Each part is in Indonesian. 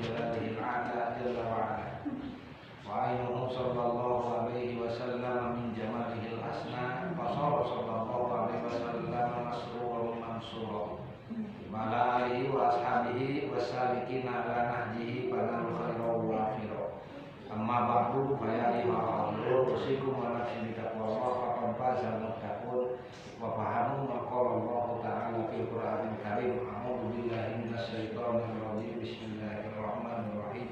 jalalihi al-'ala jalla wa 'ala. Wa aynuhu sallallahu alaihi wasallam min jamalihi al-asna wa sallallahu alaihi wasallam masruran mansura. Wa ala alihi wa ashabihi wasalikin ala nahjihi banal khairu wa firu. Amma ba'du fa ya ayyuhal usikum wa nafsi bi taqwallah faqad fazal muttaqun wa fahamu ma qala Allah ta'ala fil Qur'anil Karim. A'udzu billahi minasy syaithanir rajim. Bismillahirrahmanirrahim.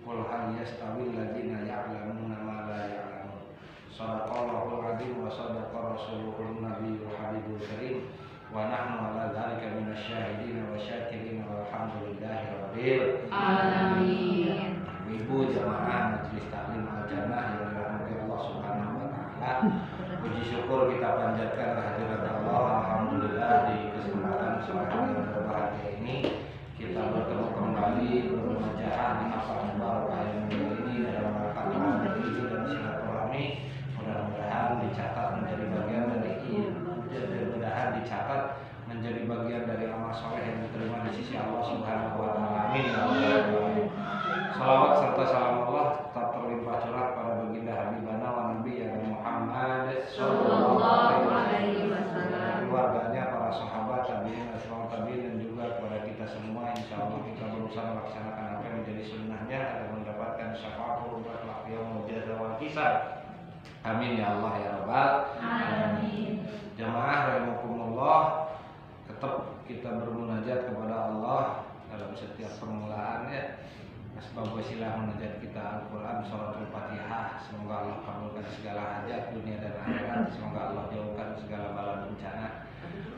Qul hal yastawil ladzina ya'lamuna ma la ya'lamun. Shadaqallahul 'azim wa shadaqa rasuluhun nabiyul habibul karim. Wa nahnu 'ala dzalika minasy syahidin wa syakirin walhamdulillahi rabbil alamin. Ibu jamaah Majelis Taklim Al-Jannah yang dirahmati Allah Subhanahu wa taala. Puji syukur kita panjatkan kehadirat Allah. Alhamdulillah di kesempatan sore hari yang berbahagia ini kita bertemu kembali bermujaah di afaq mubarakah yang mulia ini dalam rangka tarawih ini dan silaturahmi. Mudah-mudahan dicatat menjadi bagian dari amal soleh yang diterima di sisi Allah Subhanahu wa taala. Amin ya rabbal alamin. Salawat serta salam Allah tetap terlimpah curah pada baginda Habibana wa Nabiyyina Muhammad sallallahu alaihi wasallam, keluarganya, para sahabat, tabi'in, ashabu tabi'in, dan juga kepada kita semua. Insyaallah kita berusaha melaksanakan apa yang menjadi sunnahnya agar mendapatkan syafaat ila yaumil jaza wal hisab. Amin ya Allah ya rabbal alamin. Jamaah rahimakumullah, tetap kita bermunajat kepada Allah dalam setiap permulaan ya. Asbab wasilah munajat kita Al-Quran, Suratul Fatihah. Semoga Allah kabulkan segala hajat dunia dan akhirat. Semoga Allah jauhkan segala bala bencana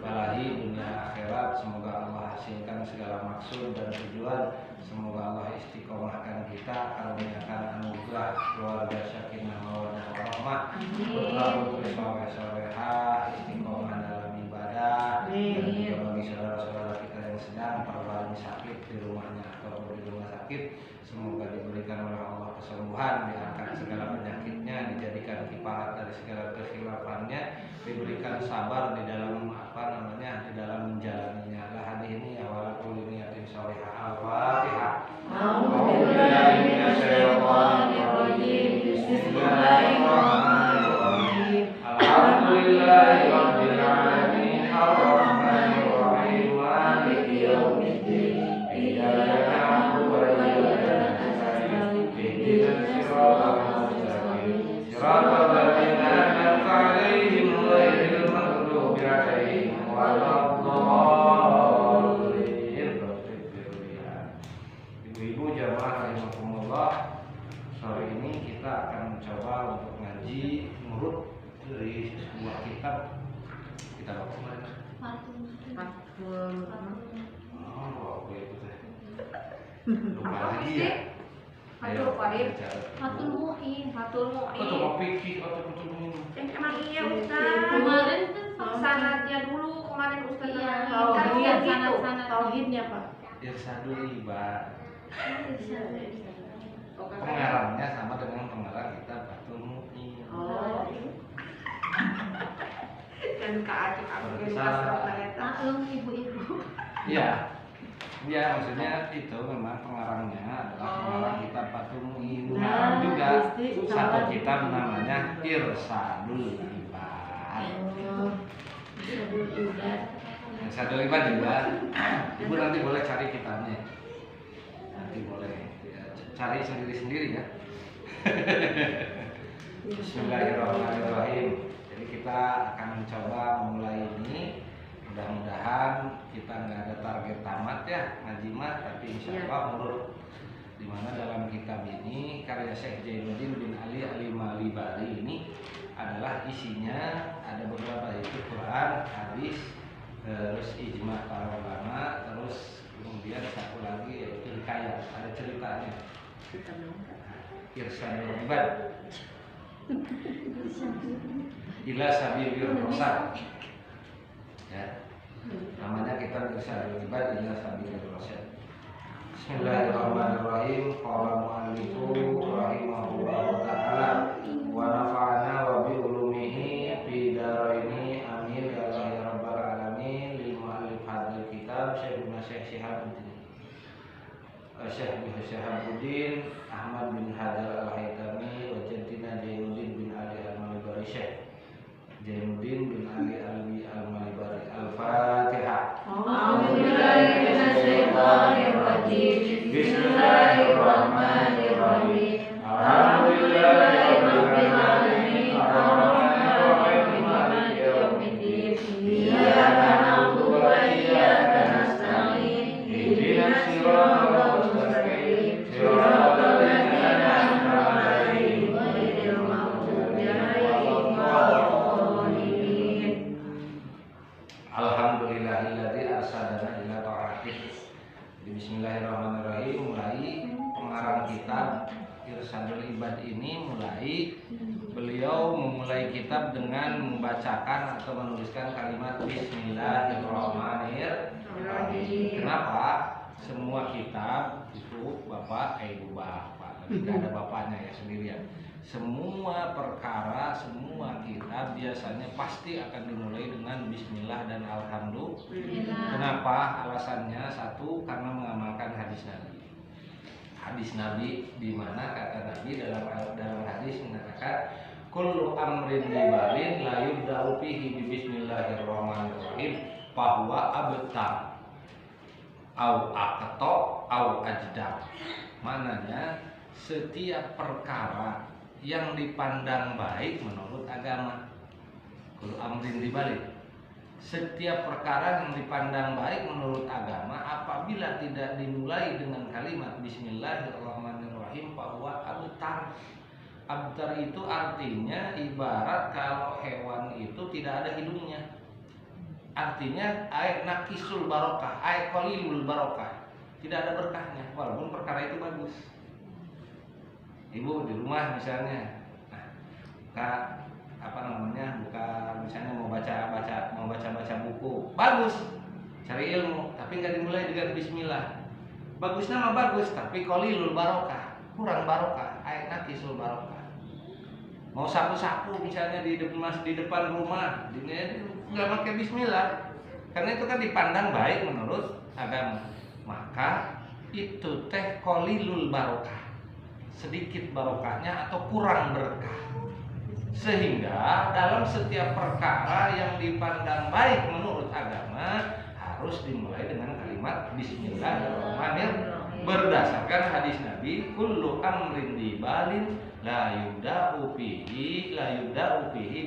balahi dunia akhirat. Semoga Allah hasilkan segala maksud dan tujuan. Semoga Allah istiqomahkan kita, karuniakan anugerah keluarga sakinah mawaddah warahmah, putra putri saleh-salehah, istiqomah dalam ibadah. Dan juga bagi saudara-saudara kita yang sedang terbaring sakit di rumahnya atau di rumah sakit, semoga diberikan oleh Allah kesembuhan, diangkat segala penyakitnya, dijadikan kifarat dari segala kekhilafannya, diberikan sabar di dalam di dalam menjalaninya. La hadhihi ya wala kulli niyatin shalihah. Al-Fatihah. A'udzubillahi minasyaitonir rajim. Bismillahirrahmanirrahim. Alhamdulillahi rabbil alamin. Ar-Rahmanir Rahim. Maliki yaumiddin. Iyyaka na'budu wa iyyaka nasta'in. Ihdinas siratal mustaqim. Siratal ladzina an'amta 'alaihim ghairil maghdubi 'alaihim waladdallin. Ibu-ibu jamaah rahimakumullah, sore ini kita akan mencoba untuk ngaji nurut dari sebuah kitab. Kita apa kemarin? Oke itu teh. Lupa lagi ya. Fatul Mu'in. Atau mau pikir atau betul minum. Emang iya Ustaz. Kemarin kan sanadnya dulu kemarin Ustaz. Iya, sanad tauhidnya Pak. Irsadul Ibad. Pengarangnya sama dengan pengarang kita Fatul Mu'in. Oh. Dan keacik aku Ibu-ibu. Iya. Ya, maksudnya itu memang pengarangnya adalah pengarang kitab Fatul Mu'in. Pengarang juga satu kitab namanya Irsadul Ibad. Irsadul Ibad juga. Ibu nanti boleh cari kitabnya. Nanti boleh ya, cari sendiri-sendiri ya. Bismillahirrahmanirrahim. Jadi kita akan mencoba memulai ini. Mudah-mudahan kita nggak ada target tamat ya ngaji mah, tapi insya Allah menurut dimana dalam kitab ini karya Syekh Jainuddin bin Ali Al-Malibari ini adalah isinya ada beberapa, yaitu Quran, hadis, terus ijma para ulama, terus kemudian satu lagi yaitu hikayat, ada ceritanya. Irsadul Ibad ila sabilir rasyad. Ya. Namanya kitab Irsadul Ibad ila sabilir rasyad. Bismillahirrahmanirrahim. Qala mu'allifu rahimahullahu ta'ala wa nafa'ana wa bi ulumihi fi daraini amin ya Allah ya rabbal alamin. Lil mu'allif hadzal kitab Syekh Syekh Syihabuddin Syekh Syahabuddin Ahmad bin Hajar Al-Haytami wa jaddina Jainuddin bin Ali Al-Malibari Syekh Jainuddin bin Ali Al-Malibari. Al-Fatihah. Bismillahirrahmanirrahim. Alhamdulillahirabbil alamin. Arrahmanirrahim. Maliki yaumiddin. Iyyaka na'budu wa iyyaka nasta'in. Ihdinas siratal mustaqim. Siratal ladzina an'amta 'alaihim ghairil maghdubi 'alaihim waladdallin. Alhamdulillahilladzi arsalana ila ta'atih. Bismillahirrahmanirrahim. Mulai pengarang kitab Irsyadul Ibad ini beliau memulai kitab dengan membacakan atau menuliskan kalimat Bismillahirrahmanirrahim. Kenapa? Semua kitab itu bapak, ibu bapak, tidak ada bapaknya ya sendirian. Semua perkara, semua kitab biasanya pasti akan dimulai dengan Bismillah dan Alhamdulillah. Kenapa? Alasannya satu, karena mengamalkan hadis Nabi. Hadis Nabi di mana kata Nabi dalam hadis mengatakan kullu amrin libalin la yubda'u fihi bi bismillahirrahmanirrahim fahuwa abtar au aqta au ajdam. Maknanya setiap perkara yang dipandang baik menurut agama. Kullu amrin libalin, setiap perkara yang dipandang baik menurut agama apabila tidak dimulai dengan kalimat Bismillahirrahmanirrahim bahwa abtar. Abtar itu artinya ibarat kalau hewan itu tidak ada hidungnya. Artinya ayat nakisul barokah, ayat qalilul barokah, tidak ada berkahnya walaupun perkara itu bagus. Ibu di rumah misalnya, buka misalnya mau baca buku, bagus, cari ilmu, tapi nggak dimulai dengan Bismillah. Bagusnya mah bagus, tapi qalilul barokah, kurang barokah, ayat nakisul barokah. Mau sapu-sapu misalnya di depan rumah, nggak pakai Bismillah, karena itu kan dipandang baik menurut agama. Maka itu teh qalilul barokah, sedikit barokahnya atau kurang berkah. Sehingga dalam setiap perkara yang dipandang baik menurut agama harus dimulai dengan kalimat Bismillahirrahmanirrahim. Berdasarkan hadis Nabi, kullu amrin dibalin la yubda'u fihi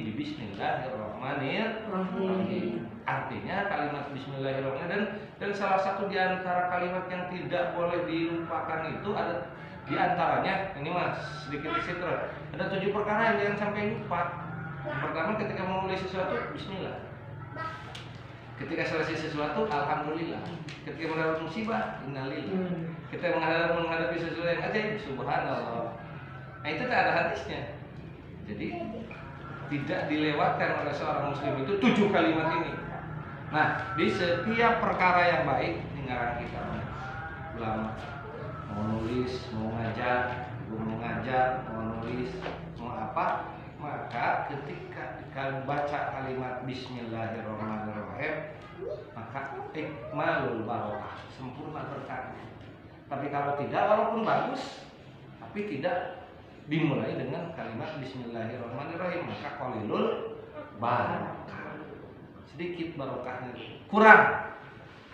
bi bismillahirrahmanirrahim. Artinya kalimat Bismillahirrahmanirrahim dan salah satu di antara kalimat yang tidak boleh dilupakan itu ada di antaranya, ini mas sedikit istirahat, ada 7 perkara yang jangan sampai lupa. Yang pertama, ketika menulis sesuatu Bismillah, ketika selesai sesuatu Alhamdulillah, ketika menghadapi musibah Innalillah, ketika menghadapi sesuatu yang ajaib Subhanallah. Nah itu tak ada hadisnya. Jadi tidak dilewatkan oleh seorang muslim itu 7 kalimat ini. Nah di setiap perkara yang baik, ini ngarang kita ulama, mau nulis, mau ngajar, mau nulis, mau apa, maka ketika baca kalimat Bismillahirrahmanirrahim, maka ikmalul barokah, sempurna berkahnya. Tapi kalau tidak, walaupun bagus, tapi tidak dimulai dengan kalimat Bismillahirrahmanirrahim, maka qalilul barokah, sedikit barokahnya, kurang.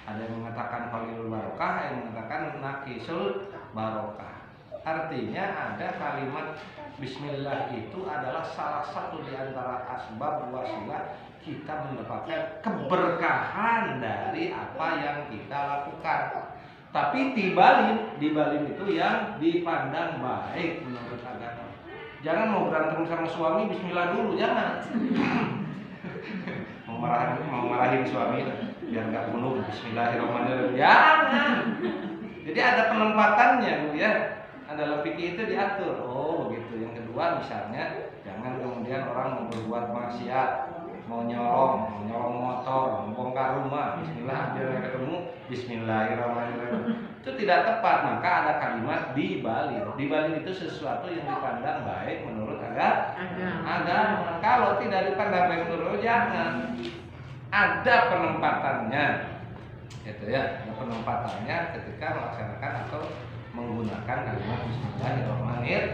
Ada yang mengatakan qalilul barokah, yang mengatakan nakisul barokah. Artinya ada kalimat Bismillah itu adalah salah satu di antara asbab wasilah kita mendapatkan keberkahan dari apa yang kita lakukan. Tapi dibalin itu yang dipandang baik menurut agama. Jangan mau berantem sama suami Bismillah dulu, jangan. mau marahin suami biar nggak bunuh Bismillahirrahmanirrahim, jangan. Jadi ada penempatannya Bu ya. Dalam fikih itu diatur. Oh begitu. Yang kedua misalnya jangan kemudian orang mau berbuat maksiat, mau nyolong motor, membongkar rumah, Bismillah, biar ketemu Bismillahirrahmanirrahim. Itu tidak tepat. Maka ada kalimat dibalin. Dibalin itu sesuatu yang dipandang baik menurut agama. Kalau tidak dipandang baik menurut jangan. Ada penempatannya, gitu ya. Ada penempatannya ketika melaksanakan atau menggunakan kalimat Bismillahirrahmanirrahim.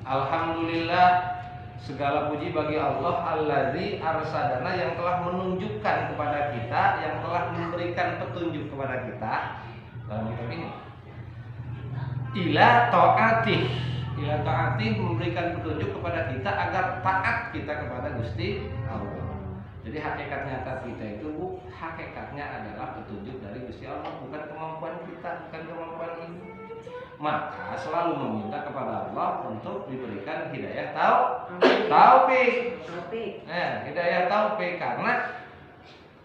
Alhamdulillah, segala puji bagi Allah alladzi arsadana, yang telah menunjukkan kepada kita, yang telah memberikan petunjuk kepada kita dalam kitab ini. Ila taatih, memberikan petunjuk kepada kita agar taat kita kepada Gusti Allah. Jadi hakikat nyata kita itu hakikatnya adalah petunjuk dari Gusti Allah, bukan kemampuan kita, bukan kemampuan ini. Maka selalu meminta kepada Allah untuk diberikan hidayah taufik. Hidayah taufik, karena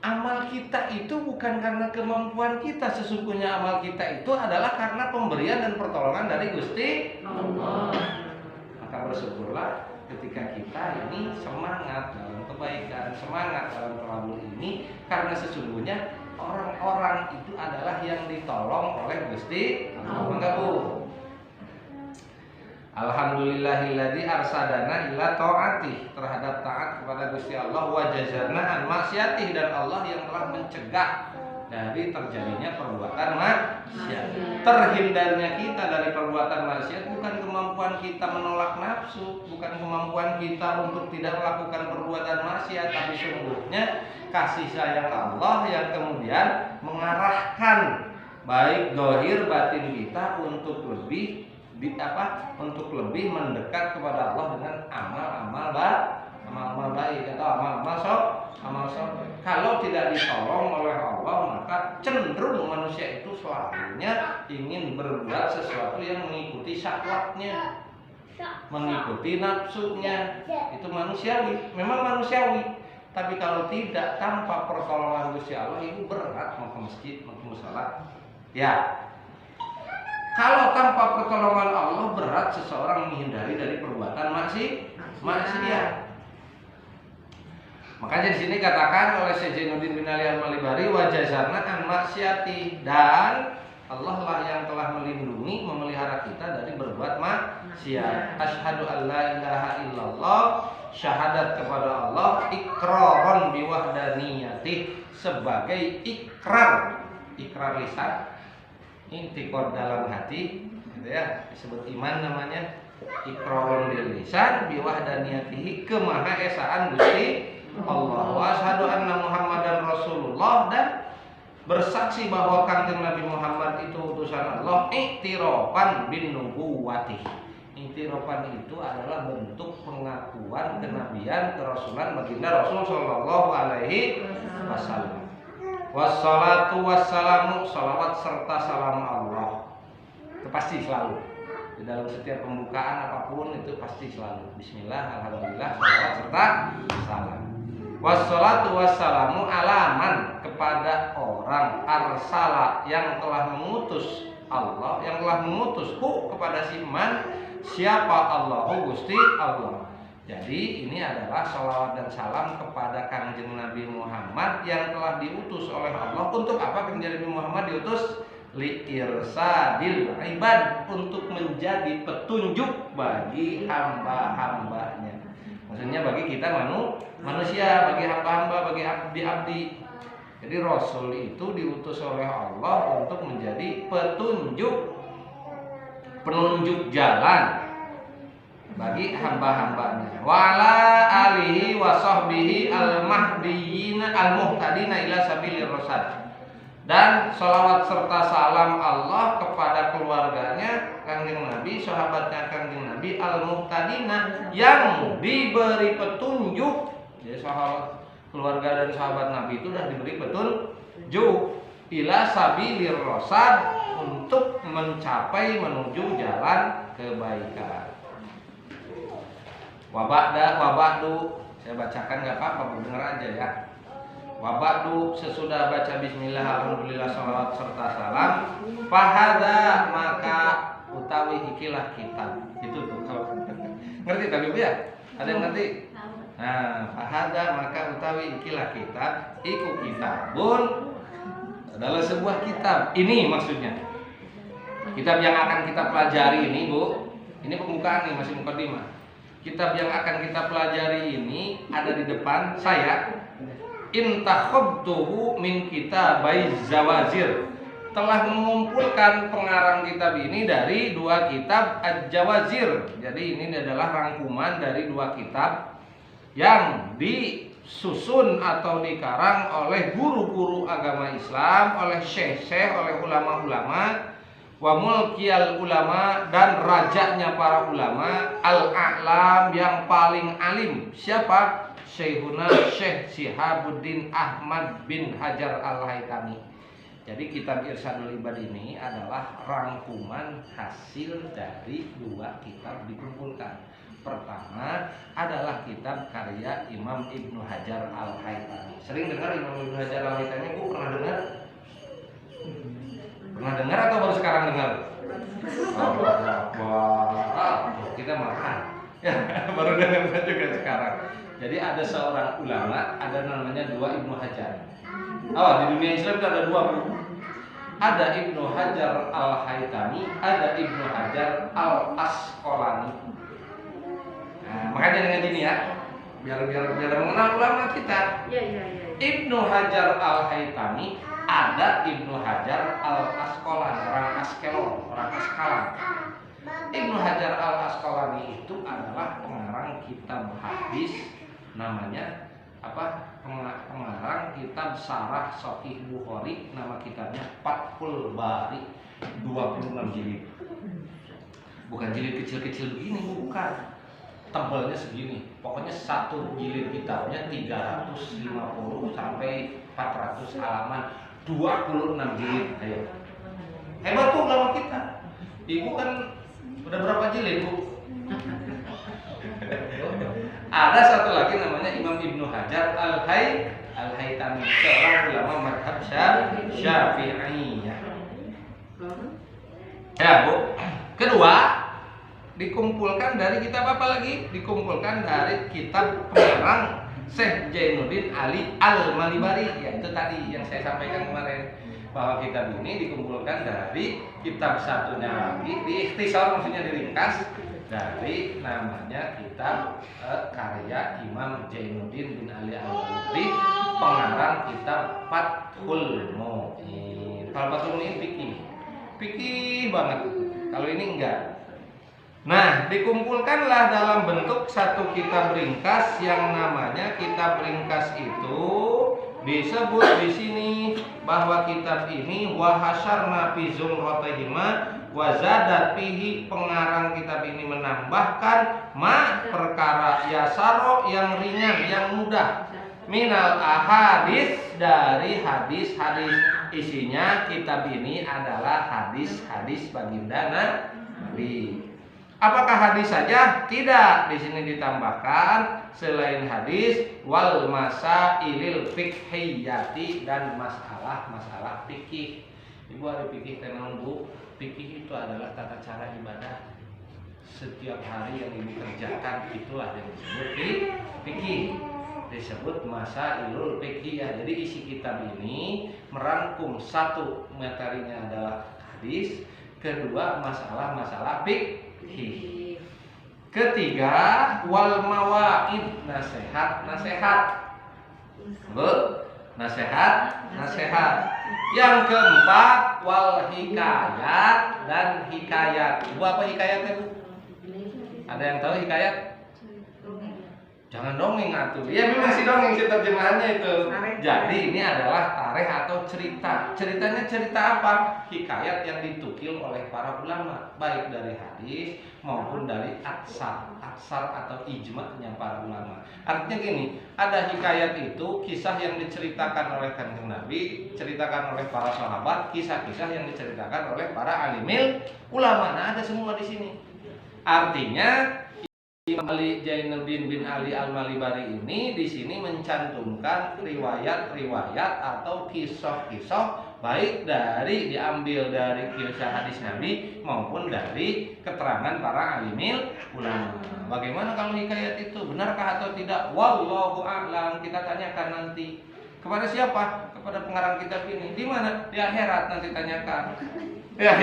amal kita itu bukan karena kemampuan kita. Sesungguhnya amal kita itu adalah karena pemberian dan pertolongan dari Gusti Allah. Maka bersyukurlah ketika kita ini semangat dalam kebaikan, semangat dalam tawadhu ini, karena sesungguhnya orang-orang itu adalah yang ditolong oleh Gusti Allah. Enggak, Bu? Alhamdulillahilladzi arsadana ila taatih, terhadap taat kepada Gusti Allah, wa jazarna an maksiatih, dan Allah yang telah mencegah dari terjadinya perbuatan maksiat. Terhindarnya kita dari perbuatan maksiat bukan kemampuan kita menolak nafsu, bukan kemampuan kita untuk tidak melakukan perbuatan maksiat, tapi sungguhnya kasih sayang Allah yang kemudian mengarahkan baik zahir batin kita untuk lebih mendekat kepada Allah dengan amal-amal baik atau amal soleh. Kalau tidak ditolong oleh Allah, maka cenderung manusia itu selalunya ingin berbuat sesuatu yang mengikuti syahwatnya, mengikuti nafsunya. Itu manusiawi, memang manusiawi. Tapi kalau tidak, tanpa pertolongan Gusti Allah, itu berat mau ke masjid, mau ke musala. Ya. Kalau tanpa pertolongan Allah, berat seseorang menghindari dari perbuatan maksiat. Makanya di sini katakan oleh Syekh Jainuddin bin Ali Al-Malibari, wa jazarna an maksiati, dan Allah lah yang telah melindungi, memelihara kita dari berbuat maksiat. Asyhadu an la ilaha illallah, syahadat kepada Allah, iqraron biwahdaniyati, sebagai ikrar lisan, intikad dalam hati, gitu ya, disebut iman namanya. Iqraron bil lisan biwahdaniyatihi, kemahaesaan Gusti Allah. Wa asyhadu anna Muhammadan Rasulullah, dan bersaksi bahwa Kanjeng Nabi Muhammad itu utusan Allah. Iktirafan bin nubuwati, iktirafan itu adalah bentuk pengakuan kenabian, kerasulan baginda Rasul sallallahu alaihi wasallam. Wassalatu wassalamu, salawat serta salam Allah, itu pasti selalu di dalam setiap pembukaan apapun, itu pasti selalu Bismillah, alhamdulillah, salawat serta salam. Wassalatu wassalamu alaman, kepada orang arsala, yang telah mengutus Allah, yang telah mengutus kepada si man, siapa Allahu Gusti Allah. Jadi ini adalah salawat dan salam kepada Kanjeng Nabi Muhammad yang telah diutus oleh Allah. Untuk apa Kanjeng Nabi Muhammad diutus? Li'irsadil ibad, untuk menjadi petunjuk bagi hamba-hambanya. Maksudnya bagi kita manusia, bagi hamba-hamba, bagi abdi-abdi. Jadi Rasul itu diutus oleh Allah untuk menjadi penunjuk jalan bagi hamba-hambanya. Wala alihi wa sahbihi al-mahdiyina al-muhtadina ila sabilir rasyad. Dan salawat serta salam Allah kepada keluarganya Kanjeng Nabi, sahabatnya Kanjeng Nabi, al-muhtadina, yang diberi petunjuk. Jadi sahabat, keluarga dan sahabat Nabi itu sudah diberi petunjuk ila sabilir rasyad, untuk mencapai menuju jalan kebaikan. Wabadu, saya bacakan nggak apa-apa, dengar aja ya. Wabadu, sesudah baca Bismillah, alhamdulillah, salawat serta salam, fahada, maka utawi ikilah kitab. Itu tuh kalau ngerti tapi Bu ya? Ada yang ngerti? Nah, fahada, maka utawi ikilah kitab, iku kitabun, adalah sebuah kitab. Ini maksudnya kitab yang akan kita pelajari ini, Bu. Ini pembukaan nih, masih mukadimah. Kitab yang akan kita pelajari ini ada di depan saya. Intakhadtuhu min kitabai zawazir. telah mengumpulkan pengarang kitab ini dari dua kitab Al-Jawazir. Jadi ini adalah rangkuman dari dua kitab yang disusun atau dikarang oleh guru-guru agama Islam, oleh syekh-syekh, oleh ulama-ulama, wa mulkiyal ulama, dan rajanya para ulama, al-a'lam, yang paling alim. Siapa? Syekhuna Syekh Shihabuddin Ahmad bin Hajar Al-Haytami. Jadi kitab Irsyadul Ibad ini adalah rangkuman hasil dari dua kitab dikumpulkan. Pertama adalah kitab karya Imam Ibnu Hajar Al-Haytami. Sering dengar Imam Ibnu Hajar Al-Haytami? Bu, pernah dengar? Pernah dengar atau baru sekarang dengar? Kita makan. Ya, baru dengar juga sekarang. Jadi ada seorang ulama, ada namanya dua Ibnu Hajar. Di dunia Islam itu ada dua, Bu. Ada Ibnu Hajar Al-Haytami, ada Ibnu Hajar Al-Asqalani. Nah, makanya dengan ini ya, biar mengenal ulama kita. Iya. Ibnu Hajar Al-Haytami, ada Ibnu Hajar Al-Asqalani, orang Askelon, orang Askalan. Ibnu Hajar Al-Asqalani itu adalah pengarang kitab hadis, namanya pengarang kitab Syarah Sahih Bukhari, nama kitabnya Fathul Bari, 26 jilid. Bukan jilid kecil-kecil begini, bukan. Tebalnya segini. Pokoknya satu jilid kitabnya 350 sampai 400 halaman, 26 jilid. Ayo. Hebat tuh ulama kita. Ibu kan udah berapa jilid, Bu? Ada satu lagi namanya Imam Ibnu Hajar Al-Haytami, seorang ulama mazhab Syafi'iyah. Ya, Bu. Kedua, dikumpulkan dari kitab apa lagi? Dikumpulkan dari kitab pengarang Syekh Jainuddin Ali Al-Malibari. Ya, itu tadi yang saya sampaikan kemarin, bahwa kitab ini dikumpulkan dari kitab satunya lagi, diikhtisar, maksudnya diringkas, dari namanya kitab karya Imam Jainuddin bin Ali Al-Malibari, pengarang kitab Fathul Mu'in. Kalau Fathul Mu'in fikih banget. Kalau ini enggak. Nah, dikumpulkanlah dalam bentuk satu kitab ringkas yang namanya kitab ringkas itu disebut di sini bahwa kitab ini wahasyarna fi zumratihima wa zadat fihi, pengarang kitab ini menambahkan perkara yasaro, yang ringan, yang mudah, minal ahadis, dari hadis-hadis. Isinya kitab ini adalah hadis-hadis baginda Nabi. Apakah hadis saja? Tidak. Di sini ditambahkan selain hadis wal masailil fiqhiyati, dan masalah-masalah fikih. Ibu ada fikih tenan, Bu? Fikih itu adalah tata cara ibadah setiap hari yang ibu kerjakan, itulah yang disebut fikih. Disebut masailul fiqhiyah. Jadi isi kitab ini merangkum, satu, materinya adalah hadis, kedua masalah-masalah fikih, ketiga wal mawaid, nasihat. Nasihat. Yang keempat wal hikayat dan hikayat. Bu, apa hikayatnya, Bu? Ada yang tahu hikayat? Jangan dongeng atuh. Ya memang sih dongeng sih terjemahannya itu. Jadi ini adalah tarikh atau cerita. Ceritanya cerita apa? Hikayat yang ditukil oleh para ulama, baik dari hadis maupun dari aksar atau ijma'nya para ulama. Artinya gini, ada hikayat itu kisah yang diceritakan oleh Kanjeng Nabi, ceritakan oleh para sahabat, kisah-kisah yang diceritakan oleh para alimil ulama. Nah, ada semua di sini. Artinya Imam Ali Jainuddin bin Ali Al-Malibari ini di sini mencantumkan riwayat-riwayat atau kisah-kisah, baik diambil dari kisah hadis Nabi maupun dari keterangan para alimil ulama. Bagaimana kalau hikayat itu benarkah atau tidak? Wallahu a'lam. Kita tanyakan nanti. Kepada siapa? Kepada pengarang kitab ini. Di mana? Di akhirat nanti tanyakan. Ya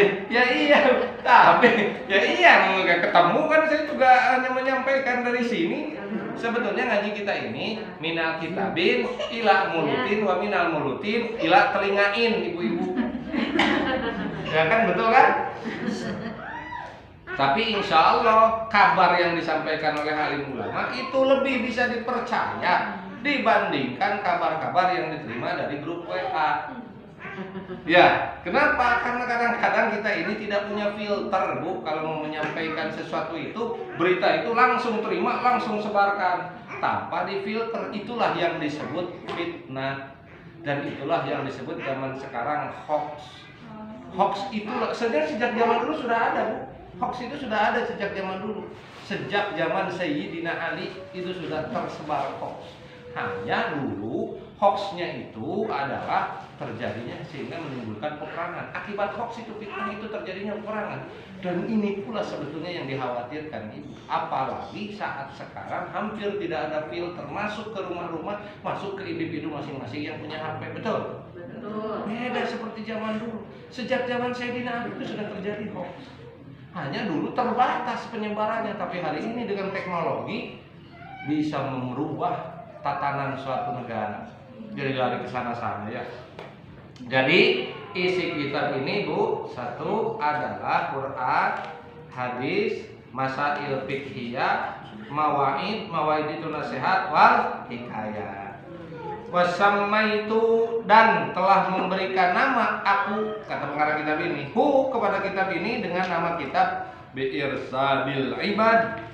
iya, tapi ya iya, nggak ketemu kan, saya juga hanya menyampaikan dari sini. Sebetulnya ngaji kita ini minal kitabin ila mulutin wa minal mulutin ila telingain, ibu-ibu. ya kan, betul kan? Tapi insya Allah kabar yang disampaikan oleh alim ulama itu lebih bisa dipercaya dibandingkan kabar-kabar yang diterima dari grup WA. Ya, kenapa? Karena kadang-kadang kita ini tidak punya filter, Bu. Kalau mau menyampaikan sesuatu itu, berita itu langsung terima, langsung sebarkan tanpa difilter. Itulah yang disebut fitnah, dan itulah yang disebut zaman sekarang hoax. Hoax itu sejak zaman dulu sudah ada, Bu. Hoax itu sudah ada sejak zaman dulu. Sejak zaman Sayyidina Ali itu sudah tersebar hoax. Hanya dulu hoaxnya itu adalah terjadinya sehingga menimbulkan peperangan. Akibat hoax itu, fitnah itu terjadinya peperangan. Dan ini pula sebetulnya yang dikhawatirkan Ibu. Apalagi saat sekarang hampir tidak ada filter, masuk ke rumah-rumah, masuk ke individu masing-masing yang punya HP. Betul? Betul. Beda seperti zaman dulu. Sejak zaman Sayyidina Ali itu sudah terjadi hoax. Hanya dulu terbatas penyebarannya, tapi hari ini dengan teknologi bisa merubah tatanan suatu negara. Jadi lari ke sana-sana ya. Jadi isi kitab ini, Bu, satu adalah Quran, hadis, masail fiqhiyah, mawaid itu nasihat wal hikayat. Wasammaitu, dan telah memberikan nama aku, kata pengarang kitab ini, kepada kitab ini dengan nama kitab Bi'irsadil Ibad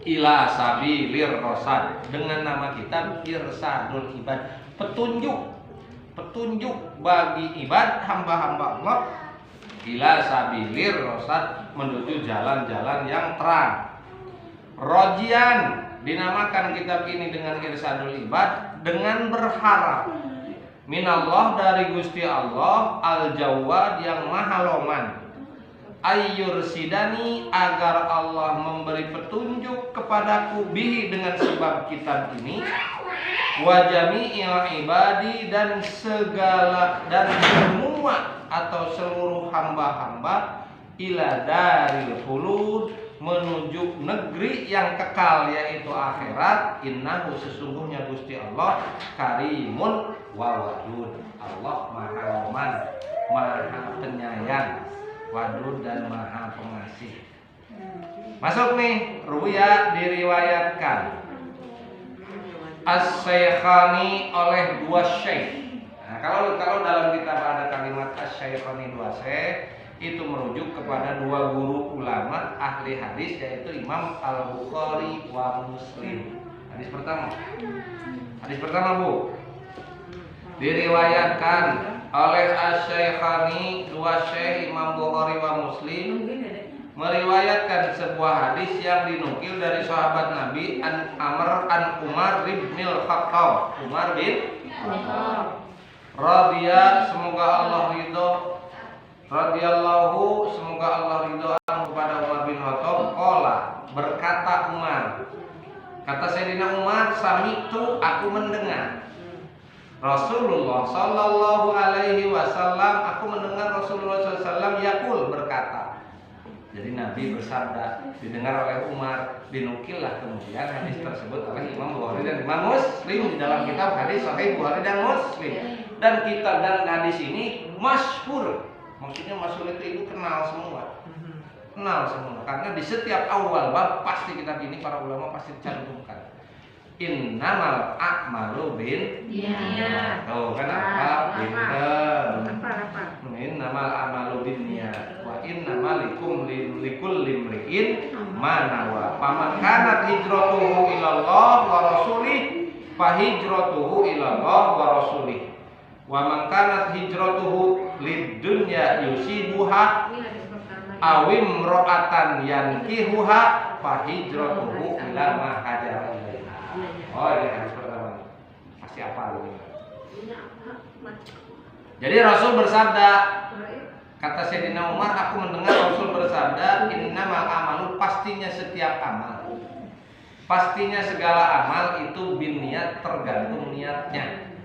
ila Sabilir Rosad, dengan nama kitab Irsadul Ibad, petunjuk bagi ibad hamba-hamba Allah ila Sabilir Rosad, menuju jalan-jalan yang terang. Rojian, dinamakan kitab ini dengan Irsadul Ibad dengan berharap minallah, dari Gusti Allah, al-Jawad, yang maha loman, ayyursidani, agar Allah memberi petunjuk kepadaku, bihi, dengan sebab kitab ini, wa jami'il ibadi, dan segala dan semua atau seluruh hamba-hamba, ila daril khulud, menuju negeri yang kekal, yaitu akhirat. Innahu, sesungguhnya Gusti Allah, karimun wa wadud, Allah maha loman, maha penyayang, wadud, dan maha pengasih. Masuk nih, ruya, diriwayatkan as-syekhani, oleh dua syekh. Nah, kalau dalam kitab ada kalimat as-syekhani, dua syekh, itu merujuk kepada dua guru ulama ahli hadis, yaitu Imam Al-Bukhari wa Muslim. Hadis pertama, Bu, diriwayatkan oleh as-syekhani, dua syekh Imam Bukhari wa Muslim, meriwayatkan sebuah hadis yang dinukil dari sahabat Nabi Umar bin Khattab. Umar bin Radiyallahu, semoga Allah ridho, radhiyallahu, semoga Allah ridho kepada Umar bin Khattab. Qala, berkata Umar, kata Sayyidina Umar, sami'tu, aku mendengar Rasulullah sallallahu alaihi wasallam, aku mendengar Rasulullah sallallahu alaihi wasallam yaqul, berkata. Jadi Nabi bersabda, didengar oleh Umar, dinukillah kemudian hadis tersebut oleh Imam Bukhari dan Imam Muslim di dalam kitab hadis Sahih Bukhari dan Muslim. Dan kitab dan hadis ini masyhur. Maksudnya masyhur itu kenal semua. Kenal semua, karena di setiap awal bab pasti kitab ini para ulama pasti cantumkan. Innamal a'malu binniyat. Oh, kenapa? Innamal a'malu binniyat wa innamal likulli imri'in ma nawa. Faman kanat hijratuhu ilallah wa rasulih fa hijratuhu ilallah wa rasulih. Wa man kanat hijratuhu lid-dunya yusibuha awim ro'atan yankihuha fa hijratuhu ila ma hajara ilaiha. Oh, ini hadis pertama. Pasti apa ini? Jadi Rasul bersabda, kata Sayyidina Umar, aku mendengar Rasul bersabda, innamal amalu, pastinya setiap amal, pastinya segala amal itu binniat, tergantung niatnya.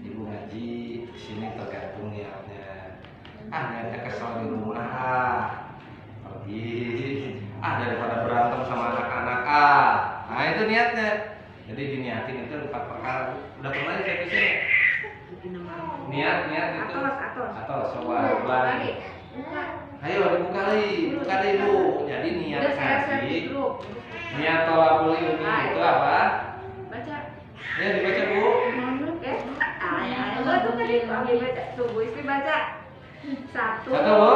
Ibu ngaji sini tergantung niatnya. Niatnya kesel di rumah, pergi. Daripada berantem sama anak-anak. Nah itu niatnya. Jadi diniatin itu 4 perkara. Udah pernah saya kisah? Niat itu atau coba ulangi. Buka. Ayo dibuka deh Bu. Jadi niat Udah saya ngaji, set dulu. niat tolabul ilmi itu apa? Baca. Ya dibaca Bu. Ayah, tuh tadi kami baca. Tuh Bu Istri baca. Satu. Satu Bu.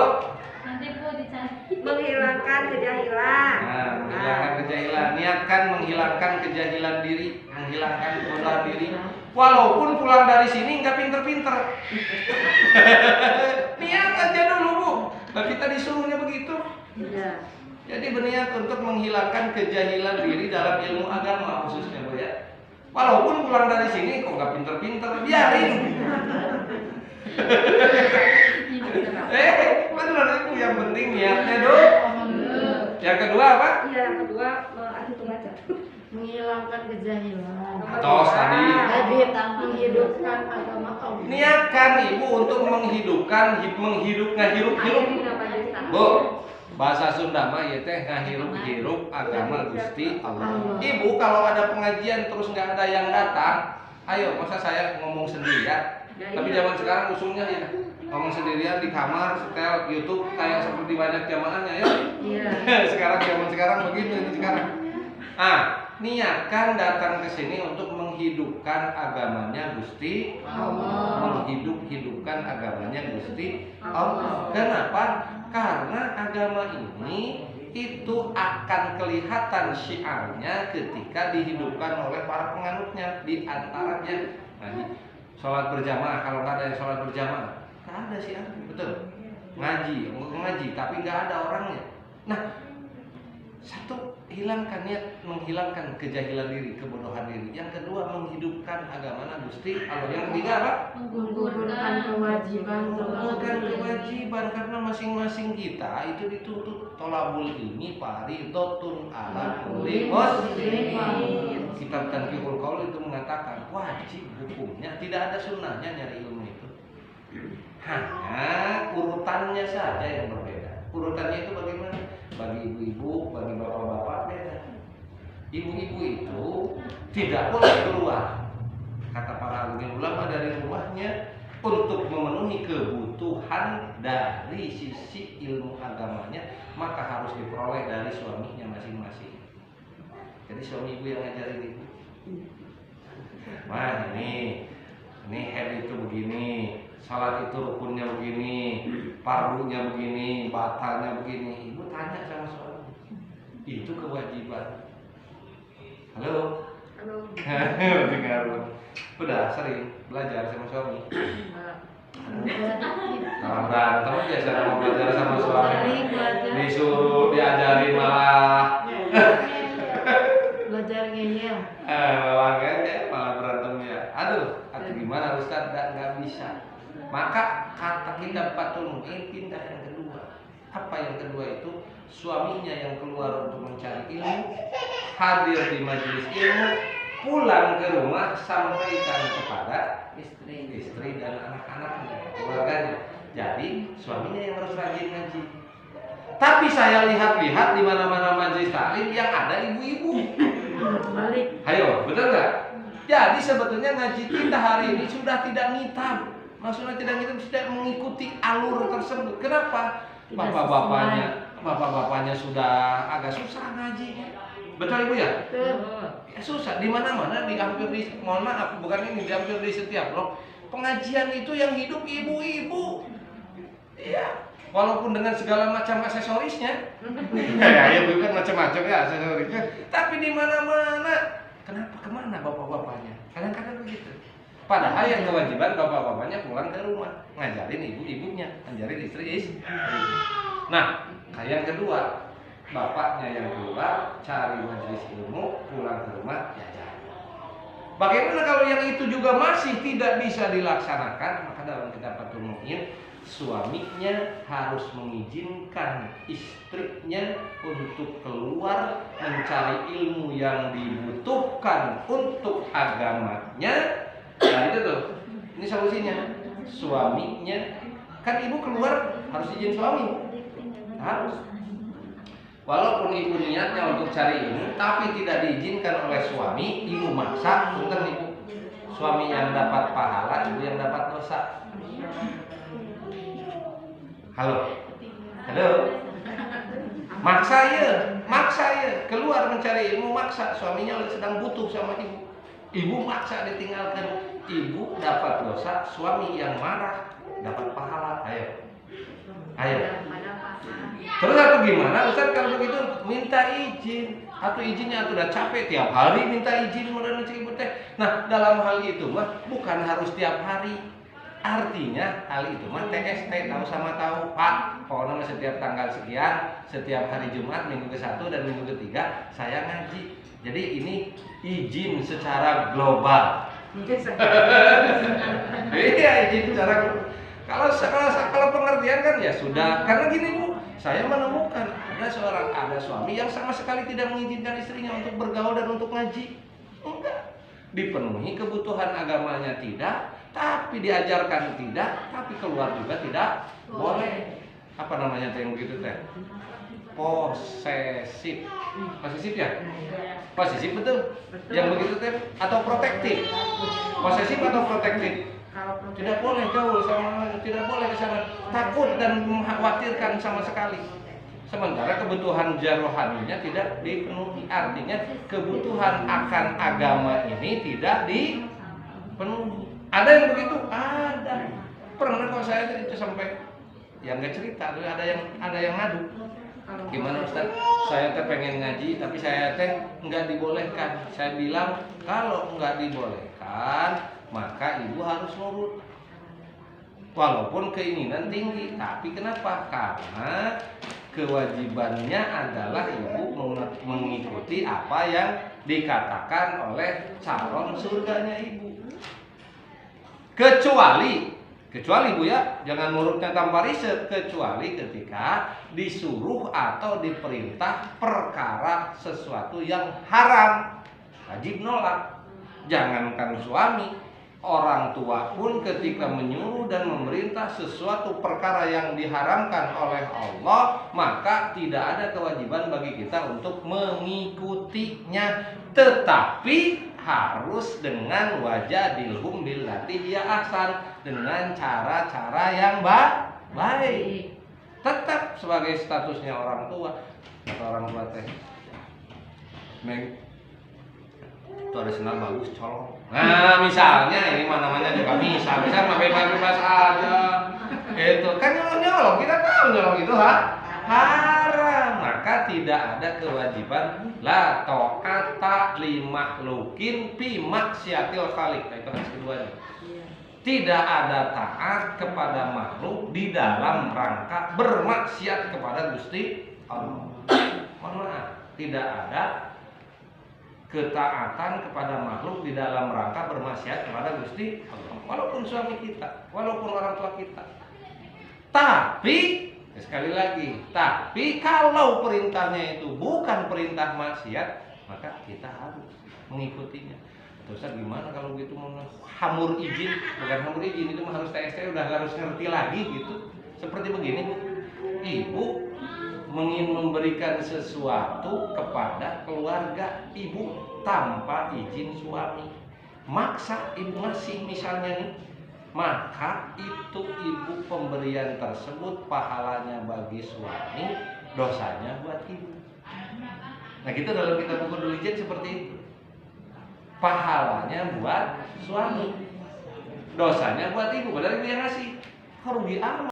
Nanti Bu dicari. Menghilangkan kejahilan. Nah, menghilangkan kejahilan. Niatkan menghilangkan kejahilan diri, menghilangkan kebodohan diri. Walaupun pulang dari sini nggak pinter-pinter. Niat aja dulu Bu. Nah, kita disuruhnya begitu. Iya. Jadi berniat untuk menghilangkan kejahilan diri dalam ilmu agama khususnya Bu ya. Walaupun pulang dari sini kok nggak pinter-pinter, biarin. Benar itu yang penting niatnya dong. Yang kedua apa? Iya, yang kedua itu baca. Menghilangkan kejahilan. Tos tadi. Jadi menghidupkan agama Allah. Niatkan ibu untuk menghidup ngahirup. Bu, bahasa Sunda mah ya teh ngahirup agama Gusti Allah. Ibu kalau ada pengajian terus nggak ada yang datang, ayo masa saya ngomong sendirian. Tapi zaman sekarang usulnya ya ngomong sendirian di kamar, setel YouTube kayak seperti banyak jamaahnya ya. Iya. Zaman sekarang begitu ini sekarang. Niatkan datang ke sini untuk menghidupkan agamanya Gusti Allah. Menghidupkan agamanya Gusti Allah. Kenapa? Karena agama ini itu akan kelihatan syiarnya ketika dihidupkan oleh para penganutnya. Di antaranya sholat berjamaah. Kalau nggak ada yang sholat berjamaah, nggak ada syiarnya, betul. Ngaji tapi nggak ada orangnya. Nah, satu, hilangkan niat menghilangkan kejahilan diri, kebodohan diri. Yang kedua, menghidupkan agama Gusti Allah. Yang ketiga apa? Menggugurkan kewajiban. Menggugurkan kewajiban, karena masing-masing kita itu dituntut tolabul ilmi fardhotun ala kulli muslim. Kitab Tanqihul Qaul itu mengatakan wajib hukumnya, tidak ada sunnahnya nyari ilmu itu. Hanya urutannya saja yang berbeda. Urutannya itu bagaimana? Bagi ibu-ibu, bagi bapak-bapak beda. Ibu-ibu itu tidak boleh keluar, kata para alim ulama, dari rumahnya untuk memenuhi kebutuhan dari sisi ilmu agamanya, maka harus diperoleh dari suaminya masing-masing. Jadi suami ibu yang ngajarin ibu. Wah ini head itu begini, salat itu rukunnya begini, fardunya begini, batalnya begini. Ibu tanya sama suami. Itu kewajiban. Halo. Dengar. Udah sering belajar sama suami. Kalau berantem aja cara mau belajar sama suami. Disuruh diajarin malah belajar ngeyel. malah berantem ya. Aduh gimana Ustaz, nggak bisa. Maka kata kita Fatul Mu'in pindah yang kedua. Apa yang kedua itu? Suaminya yang keluar untuk mencari ilmu, hadir di majelis ilmu, pulang ke rumah sampaikan kepada istri dan anak-anaknya, keluarganya. Jadi suaminya yang harus rajin ngaji. Tapi saya lihat-lihat di mana-mana majelis taklim yang ada ibu-ibu. Balik. Ayo, betul nggak? Jadi sebetulnya ngaji kita hari ini sudah tidak ngitam. Maksudnya tidak mengikuti alur tersebut. Kenapa? Bapak-bapaknya sudah agak susah ngajinya. Betul Ibu ya? Ya, susah. Di mana-mana, hampir di hampir di setiap blok pengajian itu yang hidup ibu-ibu. Iya. Walaupun dengan segala macam aksesorisnya. Ya bukan macam-macam ya aksesorisnya. Tapi di mana-mana. Kenapa kemana bapak-bapaknya? Kadang-kadang begitu. Padahal yang kewajiban bapak-bapaknya pulang ke rumah, ngajarin ibu-ibunya, ngajarin istri. Nah, yang kedua, bapaknya yang keluar cari majelis ilmu, pulang ke rumah jajan. Bagaimana kalau yang itu juga masih tidak bisa dilaksanakan? Maka dalam kitab Fathul Mu'in, suaminya harus mengizinkan istrinya untuk keluar mencari ilmu yang dibutuhkan untuk agamanya. Nah itu tuh, ini solusinya. Suaminya, kan ibu keluar harus izin suami, harus. Walaupun ibu niatnya untuk cari ilmu, tapi tidak diizinkan oleh suami, ibu maksa, punten ibu. Suami yang dapat pahala, ibu yang dapat dosa. Halo. Halo. Maksa ya, keluar mencari ilmu maksa. Suaminya sedang butuh sama ibu. Ibu maksa ditinggalkan. Ibu dapat dosa, suami yang marah dapat pahala. Ayo. Terus atau gimana Ustaz kalau begitu? Minta izin. Atau izinnya atau udah capek tiap hari minta izin modern ibu teh. Nah, dalam hal itu mah bukan harus tiap hari. Artinya hal itu mah TST tahu sama tahu. Pak, pokoknya setiap tanggal sekian, setiap hari Jumat minggu ke-1 dan minggu ke-3 saya ngaji. Jadi ini izin secara global. Iya, izin secara global. Kalau pengertian kan ya sudah. Karena gini Bu, saya menemukan ada suami yang sama sekali tidak mengizinkan istrinya untuk bergaul dan untuk ngaji. Enggak. Dipenuhi kebutuhan agamanya tidak, tapi diajarkan tidak, tapi keluar juga tidak boleh. Apa namanya teh yang begitu teh? Posesif. Posesif ya? Posesif betul. Yang begitu teh atau protektif? Posesif atau protektif? Tidak boleh gaul sama, tidak boleh ke sana. Takut dan mengkhawatirkan sama sekali. Sementara kebutuhan jarohaninya tidak dipenuhi. Artinya kebutuhan akan agama ini tidak dipenuhi. Ada yang begitu? Ada. Pernah kok saya itu sampai yang nggak cerita, ada yang ngadu. Gimana Ustaz? Saya teh pengen ngaji, tapi saya teh nggak dibolehkan. Saya bilang kalau nggak dibolehkan, maka ibu harus nurut. Walaupun keinginan tinggi, tapi kenapa? Karena kewajibannya adalah ibu mengikuti apa yang dikatakan oleh calon surganya ibu. Kecuali Bu ya, jangan nurutnya tanpa riset, kecuali ketika disuruh atau diperintah perkara sesuatu yang haram, wajib nolak. Jangankan suami, orang tua pun ketika menyuruh dan memerintah sesuatu perkara yang diharamkan oleh Allah, maka tidak ada kewajiban bagi kita untuk mengikutinya, tetapi harus dengan wajadilhum billati hiya ahsan, dengan cara-cara yang baik. Tetap sebagai statusnya orang tua. Kata orang tua teh, Meng, itu ada senal bagus colong. Nah misalnya ini mah namanya juga misal mah bebas aja. Itu kan nyolong, kita tahu nyolong itu haram. Maka tidak ada kewajiban la ta'ata li makhlukin fi maksiatil khaliq. Itu hadis keduanya. Tidak ada taat kepada makhluk di dalam rangka bermaksiat kepada Gusti Allah. Mohon maaf, tidak ada ketaatan kepada makhluk di dalam rangka bermaksiat kepada Gusti Allah. Walaupun suami kita, walaupun orang tua kita. Tapi sekali lagi, tapi kalau perintahnya itu bukan perintah maksiat, maka kita harus mengikutinya. Terus gimana kalau gitu mau hamur izin, bukan hamur izin itu mah harus TST, udah harus ngerti lagi gitu. Seperti begini Bu, ibu ingin memberikan sesuatu kepada keluarga ibu tanpa izin suami, maksa ibu ngasih misalnya nih, maka itu ibu pemberian tersebut pahalanya bagi suami, dosanya buat ibu. Nah gitu dalam kitab buku Dulijen seperti itu. Pahalanya buat suami, dosanya buat ibu, padahal ibu yang ngasih. Rugi amat.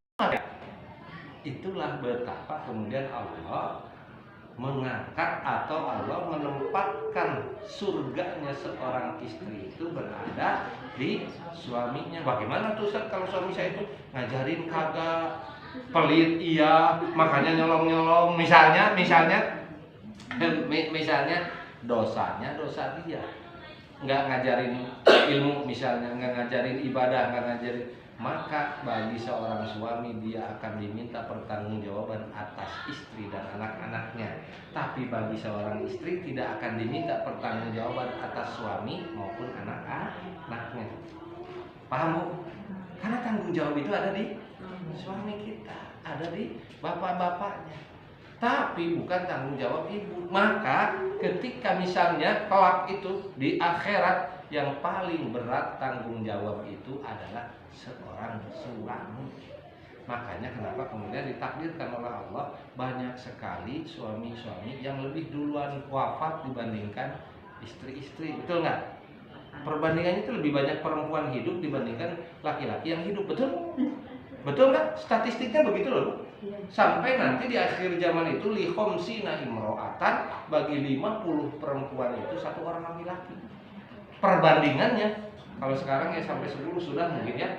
Itulah betapa kemudian Allah mengangkat atau Allah menempatkan surganya seorang istri itu berada di suaminya. Bagaimana tuh Ustaz kalau suami saya itu ngajarin kagak, pelit iya, makanya nyolong-nyolong, misalnya dosanya dosa dia. Nggak ngajarin ilmu misalnya, nggak ngajarin ibadah, nggak ngajarin, maka bagi seorang suami dia akan diminta pertanggungjawaban atas istri dan anak-anaknya. Tapi bagi seorang istri tidak akan diminta pertanggungjawaban atas suami maupun anak-anaknya. Paham Bu? Karena tanggung jawab itu ada di suami kita, ada di bapak-bapaknya. Tapi bukan tanggung jawab ibu. Maka ketika misalnya kelak itu di akhirat, yang paling berat tanggung jawab itu adalah seorang suami. Makanya kenapa kemudian ditakdirkan oleh Allah banyak sekali suami-suami yang lebih duluan wafat dibandingkan istri-istri, betul nggak? Perbandingannya itu lebih banyak perempuan hidup dibandingkan laki-laki yang hidup, betul? Betul nggak? Statistiknya begitu loh. Sampai nanti di akhir zaman itu lihomsina imro'atan, bagi 50 perempuan itu 1 orang laki-laki. Perbandingannya kalau sekarang ya sampai 10 sudah mungkin ya.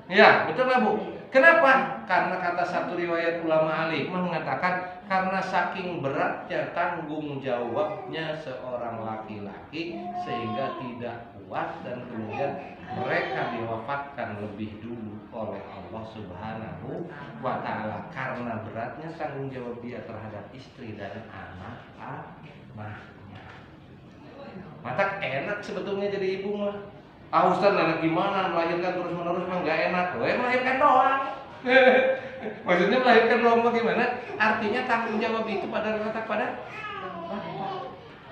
Ya, betul nggak Bu? Kenapa? Karena kata satu riwayat ulama alim mengatakan karena saking beratnya tanggung jawabnya seorang laki-laki sehingga tidak kuat dan kemudian mereka diwafatkan lebih dulu oleh Allah Subhanahu wa Ta'ala karena beratnya tanggung jawab dia terhadap istri dan anak-anaknya. Maka enak sebetulnya jadi ibu mah. Ustaz, anak gimana melahirkan terus menerus mah nggak enak. Melahirkan doang. Maksudnya melahirkan doang bagaimana? Artinya tanggung jawab itu letak pada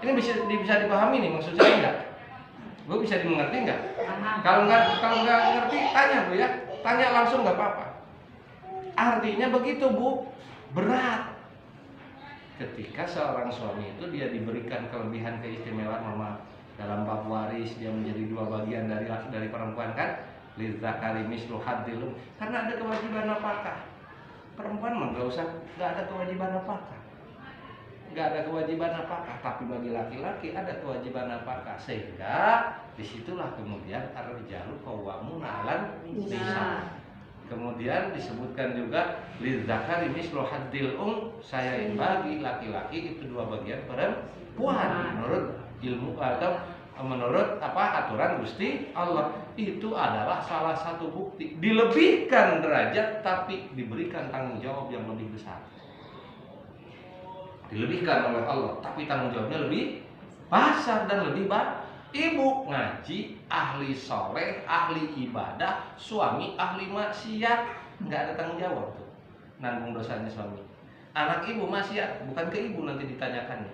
ini bisa dipahami nih maksud saya nggak? Bu bisa dimengerti nggak? Kalau nggak ngerti tanya Bu ya, tanya langsung nggak apa-apa. Artinya begitu Bu, berat. Ketika seorang suami itu dia diberikan kelebihan keistimewaan dalam bab waris dia menjadi 2 bagian dari perempuan kan, lidzakari mislu hadzil, karena ada kewajiban nafkah. Perempuan mah nggak ada kewajiban nafkah. Nggak ada kewajiban nafkah, tapi bagi laki-laki ada kewajiban nafkah, sehingga disitulah kemudian ar-rijalu qawwamuna 'alan nisa. Kemudian disebutkan juga lidzakari mislu hadzil saya bagi laki-laki itu 2 bagian perempuan menurut ilmu atau menurut aturan Gusti Allah. Itu adalah salah satu bukti dilebihkan derajat tapi diberikan tanggung jawab yang lebih besar. Dilebihkan oleh Allah tapi tanggung jawabnya lebih besar dan lebih baik. Ibu ngaji, ahli soleh, ahli ibadah, suami ahli maksiat, nggak ada tanggung jawab tuh, nanggung dosanya suami. Anak ibu maksiat, bukan ke ibu nanti ditanyakan,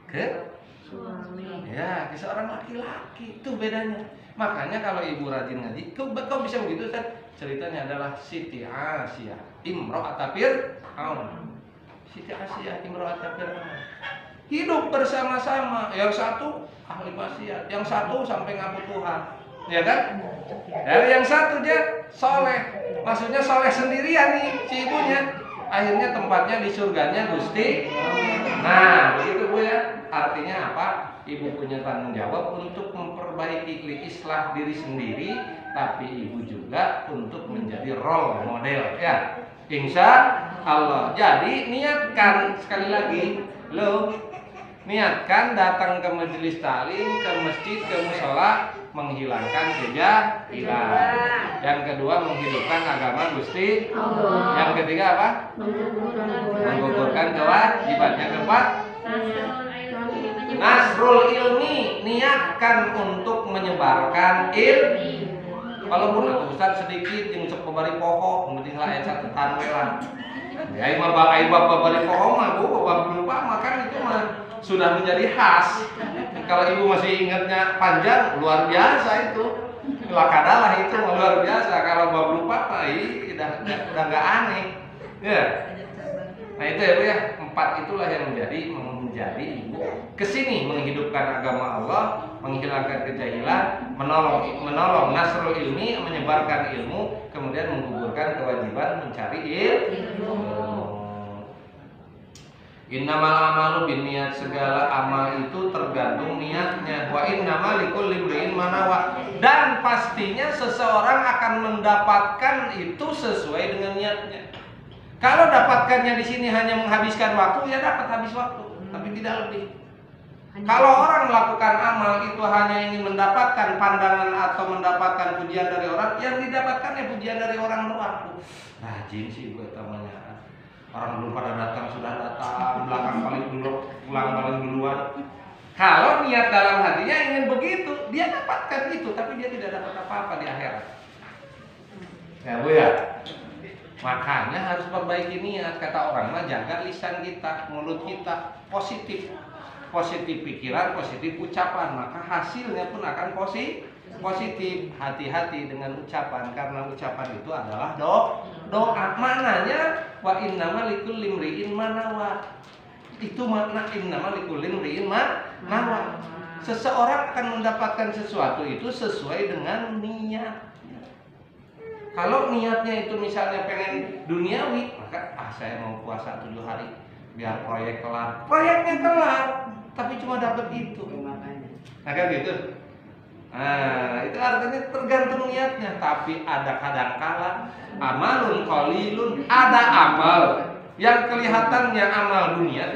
ke suami. Ya, ke seorang laki-laki, itu bedanya. Makanya kalau ibu rajin ngaji, kok bisa begitu Ustaz? Ceritanya adalah Siti Asyah imro'at Fir'aun. Siti Asyah imro'at Fir'aun hidup bersama-sama, yang satu ahli maksiat, yang satu sampai ngaku Tuhan, ya kan? Dari yang satu dia soleh, maksudnya soleh sendirian nih si ibunya. Akhirnya tempatnya di surganya Gusti. Nah, begitu Bu ya. Artinya apa? Ibu punya tanggung jawab untuk memperbaiki islah diri sendiri, tapi ibu juga untuk menjadi role model ya. Insya Allah. Jadi niatkan sekali lagi, niatkan datang ke majelis taklim, ke masjid, ke mushola, menghilangkan kejahilan. Yang kedua menghidupkan agama Gusti Allah. Yang ketiga apa? Menggugurkan kewajiban. Yang keempat nasrul ilmi, niatkan untuk menyebarkan ilmu. Walaupun aku Ustaz sedikit yang cek pembari pokok, penting lah ecat tanwelan. Ya ibu bapak bari pokok mah Bu, bapak lupa makan itu mah sudah menjadi khas. Kalau ibu masih ingatnya panjang, luar biasa itu. Lakadalah itu luar biasa. Kalau bapak lupa mah udah nggak aneh. Ya. Nah itu ya Bu ya, 4 itulah yang menjadi ibu kesini menghidupkan agama Allah, menghilangkan kejahilan, menolong nasrul ilmi, menyebarkan ilmu, kemudian menggugurkan kewajiban mencari ilmu. Innamal amalu binniyat, segala amal itu tergantung niatnya. Wa innamal likulli imri'in ma nawa, dan pastinya seseorang akan mendapatkan itu sesuai dengan niatnya. Kalau dapatkannya di sini hanya menghabiskan waktu, ya dapat habis waktu, tapi tidak lebih. Kalau orang melakukan amal itu hanya ingin mendapatkan pandangan atau mendapatkan pujian dari orang, yang didapatkannya pujian dari orang doang. Rajin sih gue namanya. Orang belum pada datang sudah datang, belakang paling dulu, pulang paling duluan. Kalau niat dalam hatinya ingin begitu, dia dapatkan itu, tapi dia tidak dapat apa-apa di akhirat. Ya Bu ya. Makanya harus perbaiki niat. Kata orang mah jaga lisan kita, mulut kita positif. Positif pikiran, positif ucapan, maka hasilnya pun akan positif. Hati-hati dengan ucapan, karena ucapan itu adalah doa. Maknanya wa innama likulli imri'in ma nawa. Itu makna innama likulli imri'in ma nawa. Seseorang akan mendapatkan sesuatu itu sesuai dengan niatnya. Kalau niatnya itu misalnya pengen duniawi, maka saya mau puasa 7 hari biar proyek kelar. Proyeknya kelar, tapi cuma dapat itu. Nah kan gitu. Nah, itu artinya tergantung niatnya. Tapi ada kadangkala amalun qalilun, ada amal yang kelihatannya amal dunia.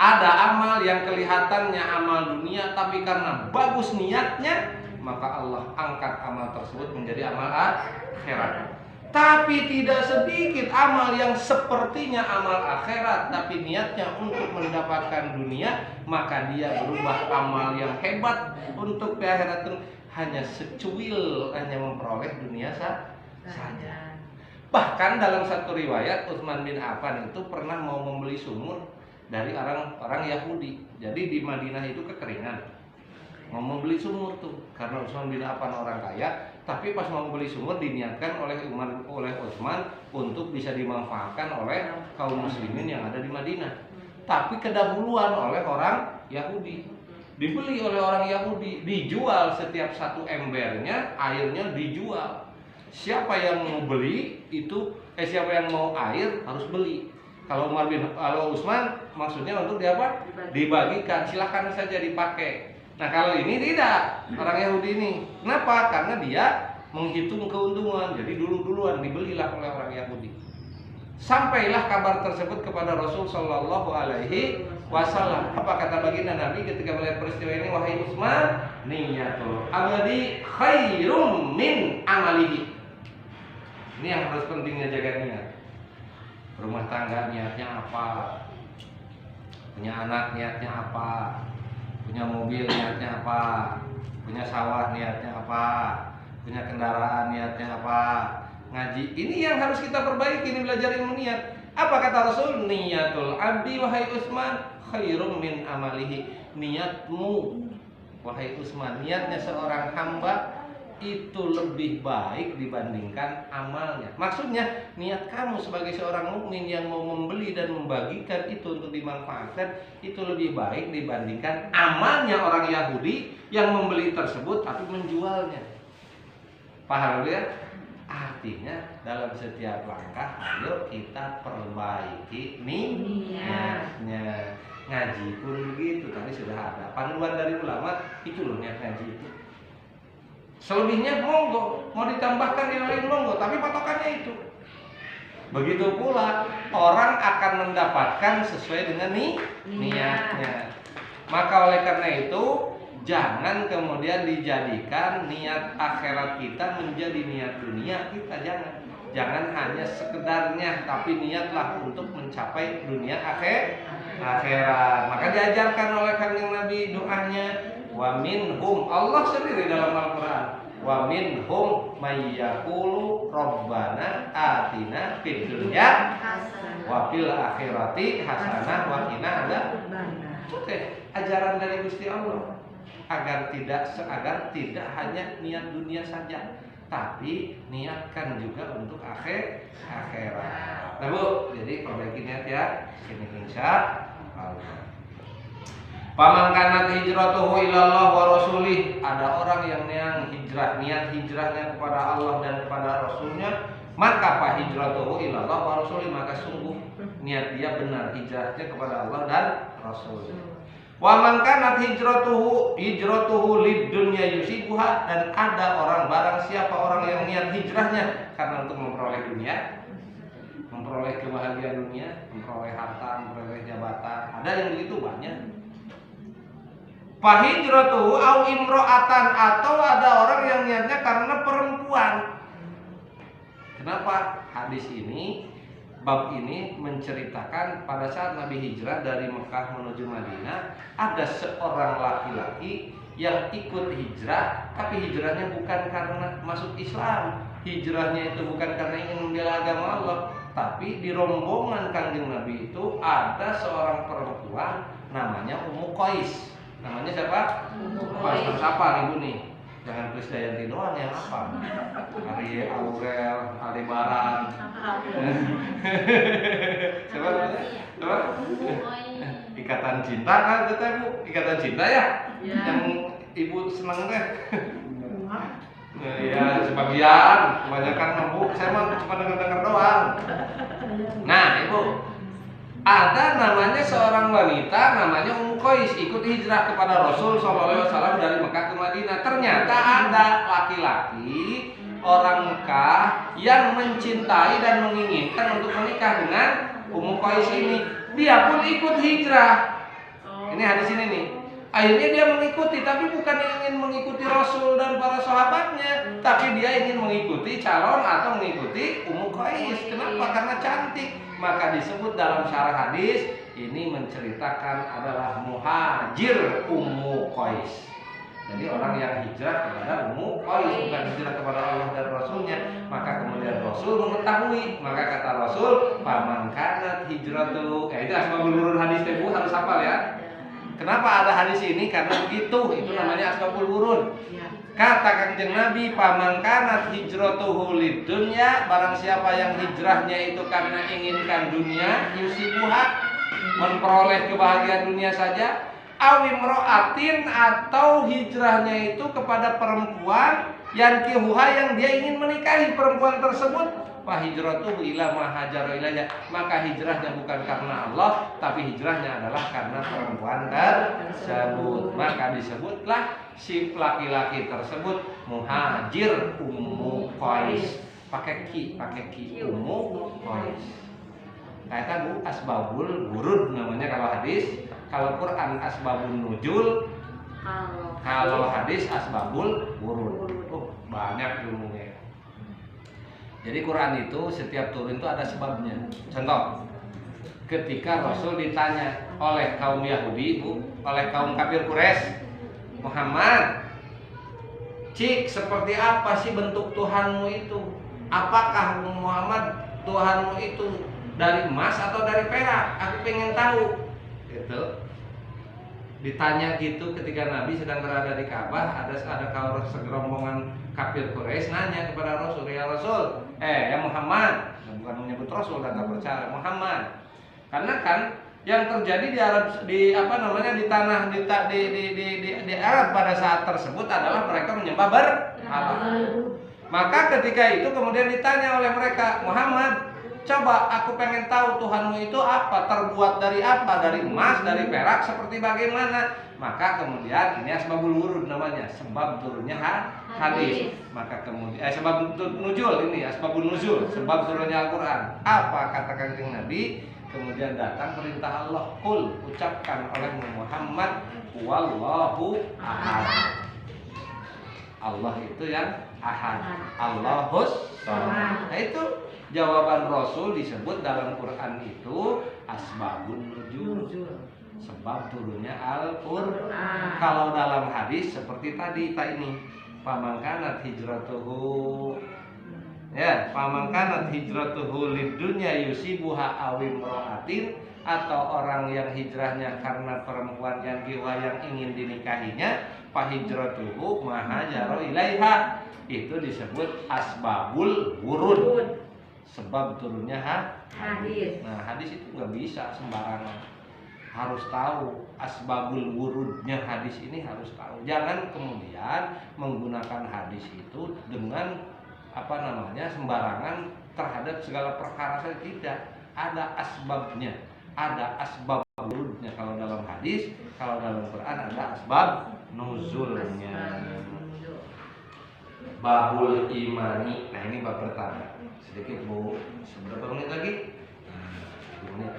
Ada amal yang kelihatannya amal dunia, tapi karena bagus niatnya, maka Allah angkat amal tersebut menjadi amal akhirat. Tapi tidak sedikit amal yang sepertinya amal akhirat, tapi niatnya untuk mendapatkan dunia, maka dia berubah amal yang hebat untuk di akhirat itu hanya secuil, hanya memperoleh dunia saja. Bahkan dalam satu riwayat Utsman bin Affan itu pernah mau membeli sumur dari orang Yahudi. Jadi di Madinah itu kekeringan, mau membeli sumur tuh karena Utsman bin Affan orang kaya. Tapi pas mau beli sumur diniatkan oleh Utsman untuk bisa dimanfaatkan oleh kaum muslimin yang ada di Madinah. Tapi kedahuluan oleh orang Yahudi. Dibeli oleh orang Yahudi, dijual setiap satu embernya, airnya dijual. Siapa yang mau beli itu, siapa yang mau air harus beli. Kalau Utsman maksudnya untuk apa? Dibagikan, silahkan saja dipakai. Nah kalau ini tidak, orang Yahudi ini. Kenapa? Karena dia menghitung keuntungan. Jadi duluan dibelilah oleh orang Yahudi. Sampailah kabar tersebut kepada Rasul Shallallahu Alaihi Wasallam. Apa kata baginda Nabi ketika melihat peristiwa ini? Wahai Utsman, niyatul abadi khairum min amalihi. Ini yang harus pentingnya jaga niat. Rumah tangga niatnya apa? Punya anak niatnya apa? Punya mobil niatnya apa? Punya sawah niatnya apa? Punya kendaraan niatnya apa? Ngaji. Ini yang harus kita perbaiki, ini belajar ilmu niat. Apa kata Rasul? Niyatul abdi wahai Utsman khairum min amalihi. Niatmu wahai Utsman, niatnya seorang hamba itu lebih baik dibandingkan amalnya. Maksudnya niat kamu sebagai seorang mukmin yang mau membeli dan membagikan itu untuk dimanfaatkan itu lebih baik dibandingkan amalnya orang Yahudi yang membeli tersebut tapi menjualnya. Paham ya? Artinya dalam setiap langkah ayo kita perbaiki niatnya. Ngaji pun begitu, tadi sudah ada panduan dari ulama, itu loh niat ngaji itu. Selebihnya monggo, mau ditambahkan yang lain monggo, tapi patokannya itu. Begitu pula orang akan mendapatkan sesuai dengan niatnya. Maka oleh karena itu jangan kemudian dijadikan niat akhirat kita menjadi niat dunia kita, jangan hanya sekedarnya, tapi niatlah untuk mencapai dunia akhirat. Maka diajarkan oleh Kanjeng Nabi doanya. Wa minhum, Allah sendiri dalam Al-Quran, wa minhum may yaqulu rabbana atina fid dunya wa fil akhirati hasanah wa qina adzabannar. Oke, ajaran dari Gusti Allah agar tidak hanya niat dunia saja, tapi niatkan juga untuk akhirat. Nah Bu, jadi perbaiki niat ya. Ini insya Allah. Paman kanat hijratuhu ilallah wa rasulih. Ada orang yang niat hijrahnya kepada Allah dan kepada Rasulnya, maka fa hijratuhu ilallah wa rasulih, maka sungguh niat dia benar hijrahnya kepada Allah dan Rasul. Wa man kanat hijratuhu lid dunya yusibuha, dan ada orang barang siapa orang yang niat hijrahnya karena untuk memperoleh dunia, memperoleh kebahagiaan dunia, memperoleh harta, memperoleh jabatan. Ada yang begitu banyak. Fahijratuhu au imro'atan, atau ada orang yang niatnya karena perempuan. Kenapa? Hadis ini, bab ini menceritakan pada saat Nabi hijrah dari Mekah menuju Madinah, ada seorang laki-laki yang ikut hijrah, tapi hijrahnya bukan karena masuk Islam. Hijrahnya itu bukan karena ingin membela agama Allah, tapi di rombongan Kanjeng Nabi itu ada seorang perempuan namanya Ummu Qais. Namanya siapa? Ummu Qais. Siapa ibu nih? Jangan Krisdayanti doang yang apa? Ari Aurel, Aldebaran. Siapa namanya? Siapa? Ikatan Cinta kan kata Bu, Ikatan Cinta ya? Yang Ibu seneng teh. Ya sebagian, kebanyakan Bu, saya mah cuma dengar doang. Nah Ibu, ada namanya seorang wanita namanya Ummu Qais ikut hijrah kepada Rasul SAW dari Mekah ke Madinah. Ternyata ada laki-laki orang Mekah yang mencintai dan menginginkan untuk menikah dengan Ummu Qais ini. Dia pun ikut hijrah. Ini hadis ini nih. Akhirnya dia mengikuti, tapi bukan ingin mengikuti Rasul dan para sahabatnya, tapi dia ingin mengikuti calon atau mengikuti Ummu Qais. Kenapa? Karena cantik. Maka disebut dalam syarah hadis ini menceritakan adalah muhajir Ummu Qais. Jadi orang yang hijrah kepada Ummu Qais, bukan hijrah kepada Allah dan Rasulnya. Maka kemudian Rasul mengetahui, maka kata Rasul, "Faman kanat hijratuhu." Itu asbabul wurud hadis teh Bu, harus hafal ya. Kenapa ada hadis ini? Karena begitu, itu namanya asbabul wurud. Kata Kanjeng Nabi, "Faman kanat hijratuhu lidunya." Barang siapa yang hijrahnya itu karena inginkan dunia, yusibuha, memperoleh kebahagiaan dunia saja, awimro'atin, atau hijrahnya itu kepada perempuan yang kihuha, yang dia ingin menikahi perempuan tersebut, fahijratuhu ila ma hajara ilaiha, maka hijrahnya bukan karena Allah, tapi hijrahnya adalah karena perempuan tersebut. Maka disebutlah si laki-laki tersebut muhajir Ummu Qais. Pakai ki Ummu Qais. Kata Bu, asbabul wurud namanya kalau hadis. Kalau Quran asbabun nuzul, kalau hadis asbabul wurud. Oh, banyak ilmunya. Jadi Quran itu setiap turun itu ada sebabnya. Contoh, ketika Rasul ditanya oleh kaum Yahudi, Bu, oleh kaum kafir Quraisy, "Muhammad, cik seperti apa sih bentuk Tuhanmu itu? Apakah Muhammad Tuhanmu itu dari emas atau dari perak? Aku pengen tahu." Gitu. Ditanya gitu ketika Nabi sedang berada di Ka'bah, ada kaum segerombongan kafir Quraisy nanya kepada Rasul, "Ya Rasul, ya Muhammad," bukan menyebut Rasul dan tak percaya, Muhammad. Karena kan yang terjadi di Arab, di tanah di Arab pada saat tersebut adalah mereka menyembah berhala. Maka ketika itu kemudian ditanya oleh mereka, "Muhammad, coba aku pengen tahu Tuhanmu itu apa, terbuat dari apa, dari emas, dari perak, seperti bagaimana?" Maka kemudian ini asbabul wurud namanya, sebab turunnya hadis. Maka kemudian sebab nuzul, ini asbabun nuzul, sebab turunnya Al-Qur'an. Apa kata Kanjeng Nabi? Kemudian datang perintah Allah, "Qul," ucapkan oleh Muhammad, "Wallahu ahad." Allah itu yang ahad, Allahus samad. Nah itu jawaban Rasul disebut dalam Quran itu asbabun nuzul, sebab turunnya Al-Qur'an. Kalau dalam hadis seperti tadi ini, "Faman kanat hijratuhu," ya, "faman kanat hijratuhu lidunya yusibuha awimro'atin," atau orang yang hijrahnya karena perempuan yang ingin dinikahinya, fahijratuhu ma hajara ilaiha. Itu disebut asbabul wurud, sebab turunnya hadis. Nah, hadis itu nggak bisa sembarangan. Harus tahu asbabul wurudnya hadis ini, harus tahu. Jangan kemudian menggunakan hadis itu dengan sembarangan terhadap segala perkara saja. Tidak, ada asbabnya, ada asbab wurudnya. Kalau dalam hadis, kalau dalam Quran ada asbab nuzulnya. Babul imani. Nah, ini bab pertama. Sedikit Bu, seberapa menit lagi? 1 menit.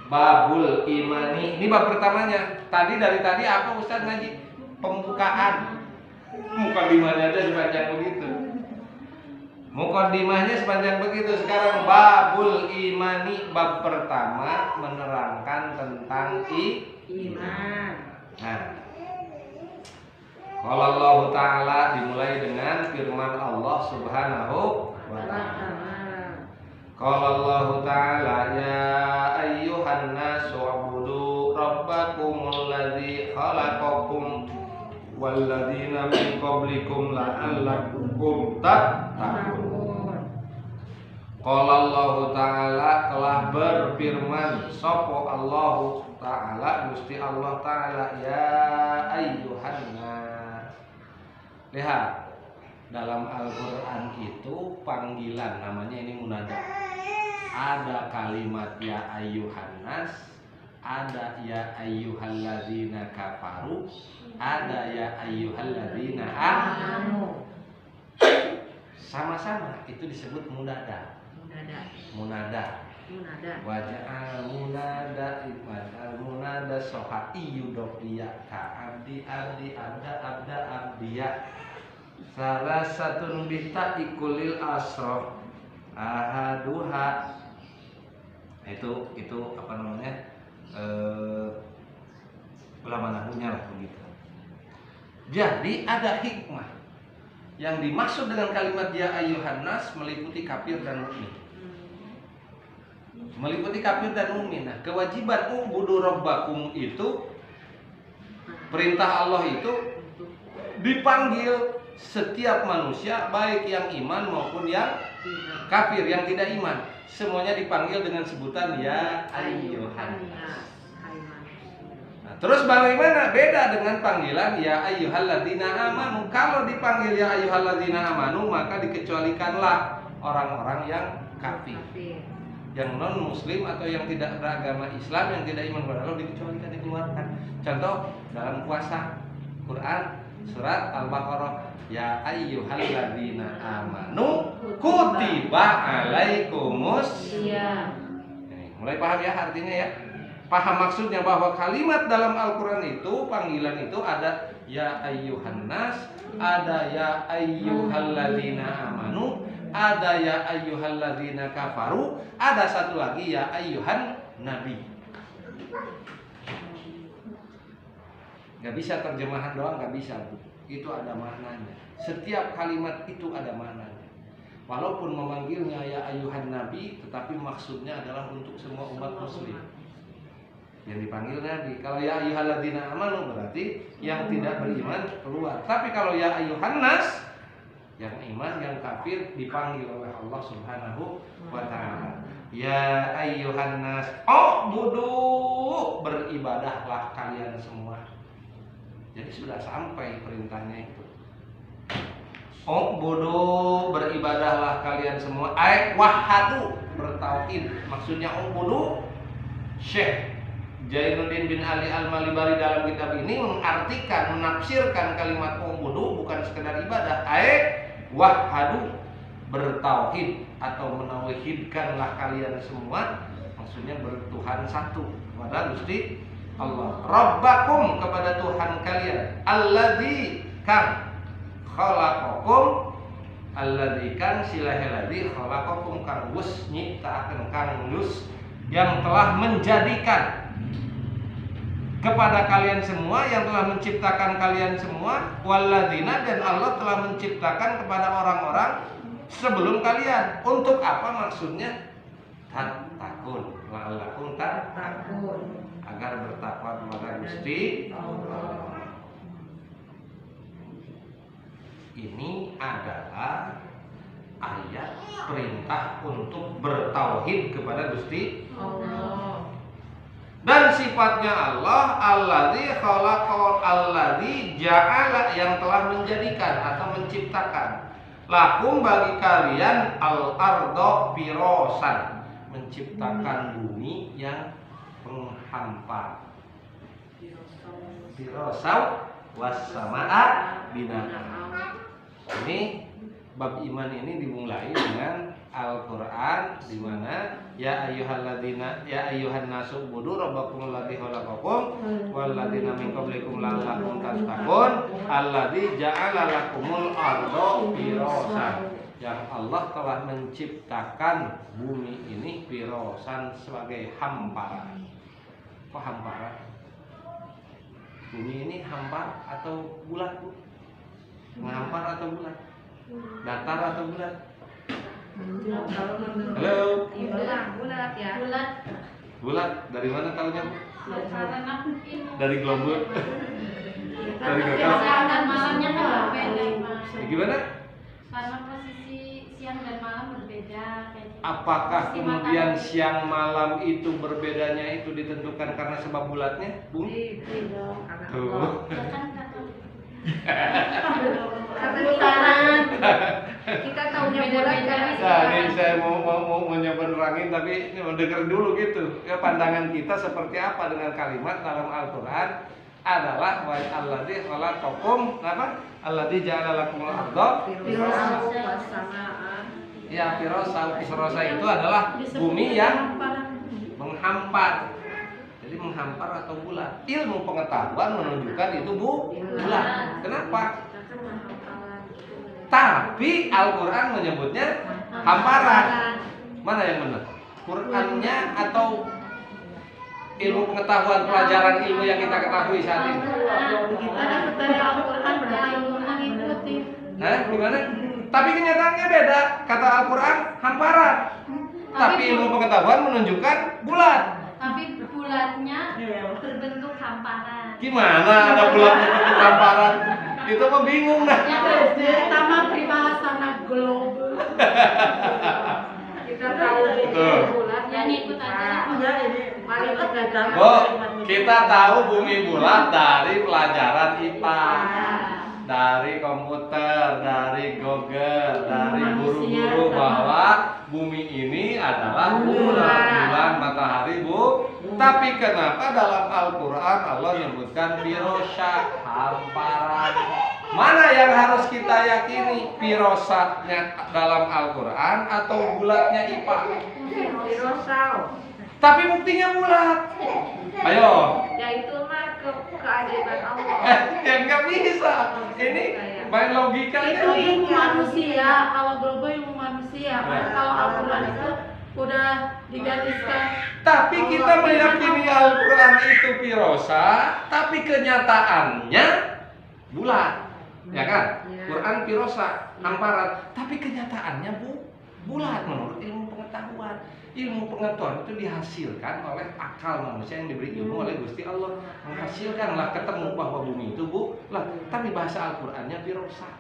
Babul imani. Ini bab pertamanya. Dari tadi apa Ustaz ngaji? Pembukaan. Mukadimahnya aja sepanjang begitu. Mukadimahnya sepanjang begitu. Sekarang babul imani, bab pertama menerangkan tentang iman. Nah, kalau Allah Ta'ala dimulai dengan firman Allah Subhanahu wa Ta'ala. Qala Allah Ta'ala, "Ya ayyuhan nasu ubudu rabbakumul ladzi khalaqakum walladzina min qablikum la'allakum tattaqun. Qala Allah Ta'ala telah berfirman sapa Allah Ta'ala Gusti Allah Ta'ala ya ayyuhan nas. Lihat dalam Al-Qur'an itu panggilan namanya ini munada. Ada kalimat ya ayyuhan nas, ada ya ayyuhalladzina kafaru, ada ya ayyuhalladzina amanu. Sama-sama itu disebut munada. Waja'al munada soha iyudofiyah ka abdi abdiya salah satun bita ikulil asrof ahaduha. Itu apa namanya, ulama nahunya lah begitu. Jadi ada hikmah. Yang dimaksud dengan kalimat ya ayyuhan nas meliputi kafir dan mukmin. Meliputi kafir dan mukmin. Nah, kewajiban ubudu rabbakum itu, perintah Allah itu dipanggil setiap manusia, baik yang iman maupun yang kafir, yang tidak iman, semuanya dipanggil dengan sebutan ya ayyuhan nas. Nah, terus bagaimana beda dengan panggilan ya ayyuhalladzina amanu? Kalau dipanggil ya ayyuhalladzina amanu maka dikecualikanlah orang-orang yang kafir, yang non muslim atau yang tidak beragama Islam, yang tidak iman kepada Allah, dikecualikan, dikeluarkan. Contoh dalam puasa, Quran surat Al-Baqarah ya ayyuhalladzina amanu kutiba alaikumus. Mulai paham ya artinya ya? Paham maksudnya bahwa kalimat dalam Al-Quran itu, panggilan itu ada ya ayyuhan nas, ada ya ayyuhalladzina amanu, ada ya ayyuhalladzina kafaru, ada satu lagi ya ayyuhan nabi. Gak bisa terjemahan doang, gak bisa. Itu ada maknanya. Setiap kalimat itu ada maknanya. Walaupun memanggilnya ya ayyuhan nabi, tetapi maksudnya adalah untuk semua umat muslim yang dipanggil nabi. Kalau ya ayyuhalladzina amanu berarti yang tidak beriman keluar. Tapi kalau ya ayyuhan nas, yang iman, yang kafir dipanggil oleh Allah Subhanahu wa ta'ala. Ya ayyuhan nas ubudu, beribadahlah kalian semua. Jadi sudah sampai perintahnya itu. Ubudu, beribadahlah kalian semua. Wahadu, bertauhid. Maksudnya ubudu. Syekh Jainuddin bin Ali Al-Malibari dalam kitab ini mengartikan, menafsirkan kalimat ubudu bukan sekedar ibadah. Wahadu, bertauhid atau menauhidkanlah kalian semua. Maksudnya bertuhan satu kepada Gusti Allah. Rabbakum, kepada Tuhan kalian. Alladzi kan khalaqakum, alladzi kan silaheladzi khalaqakum, kang wus nyiptakeun, kang wus yang telah menjadikan kepada kalian semua, yang telah menciptakan kalian semua, walladzina, dan Allah telah menciptakan kepada orang-orang sebelum kalian. Untuk apa maksudnya? Tattaqun, la'allakum tattaqun, agar bertakwa kepada Gusti Allah. Ini adalah ayat perintah untuk bertauhid kepada Gusti Allah. Dan sifatnya Allah alladzi khalaqa, alladzi ja'ala, yang telah menjadikan atau menciptakan, lakum, bagi kalian, al-ardo firosan, menciptakan bumi yang penghampar, firosau wassama'a binaa. Ini bab iman ini dimulai dengan Al-Qur'an, di mana ya ayyuhalladzina ya ayyuhan nasu budu rabbakum alladzi khalaqakum walladzina min qablikum la'allakum tattaqun alladzi ja'ala lakumul arda firashan, yang Allah telah menciptakan bumi ini firosan, sebagai hamparan. Kok hamparan? Bumi ini hampar atau bulat, Bu? Menghampar atau bulat? Datar atau bulat? Halo. Bulat ya. Bulat. Dari mana tahunya, Bu? Dari Globus. Dari kakak. Siang dan malamnya kan berbeda, Mas. Gimana? Karena posisi siang dan malam berbeda kayak gitu. Apakah Posisi kemudian matahari. siang malam itu berbedanya itu ditentukan karena sebab bulatnya, Bung? Tidak. Tuh. Ya kan kata Karena putaran. kita tahunya Beda-beda. bulat kan. Nah, ini saya mau nyoba nerangin, tapi ini mau denger dulu gitu. Ya, pandangan kita seperti apa dengan kalimat dalam Al-Quran adalah wa alladzi khalaqakum apa? Alladzi ja'ala lakumul arda ya firosa. Firosa itu adalah bumi yang menghampar. Jadi menghampar atau bulat. Ilmu pengetahuan menunjukkan itu bulat. Kenapa? Tapi Al-Quran menyebutnya hamparan. Mana yang benar? Qurannya atau ilmu pengetahuan pelajaran ilmu yang kita ketahui saat ini? Kita dapat dari Al-Quran berarti mengikuti. Hah? Gimana? Tapi kenyataannya beda. Kata Al-Quran hamparan. Tapi ilmu pengetahuan menunjukkan bulat. Tapi bulatnya berbentuk hamparan. Gimana ada bulat bentuk hamparan? Itu mah bingung nah. Pertama peribahasa globe. Kita tahu Betul. bulat Ya ikut aja. Ya ini paling terkadang. Bu, kita tahu bumi bulat dari pelajaran IPA, dari komputer, dari Google, dari guru-guru bahwa bumi ini adalah bulan, matahari, Bu. Tapi kenapa dalam Al-Quran Allah menyebutkan firosha, hamparan? Mana yang harus kita yakini? Firosatnya dalam Al-Quran atau bulatnya IPA? Tapi buktinya bulat. Ayo. Ya itu mah keajaiban Allah. Ya nggak bisa. Ini main logikanya. Itu ilmu manusia, kalau globe ilmu manusia. Kalau Al-Quran itu udah digariskan. Tapi kita meyakini Al-Quran itu firosa, tapi kenyataannya bulat. Ya kan? Quran firosa, hamparan, tapi kenyataannya bulat menurut ilmu pengetahuan. Ilmu pengetahuan itu dihasilkan oleh akal manusia yang diberi ilmu oleh Gusti Allah. Menghasilkanlah ketemu bahwa bumi itu bulat, tapi bahasa Al-Qur'annya firosa.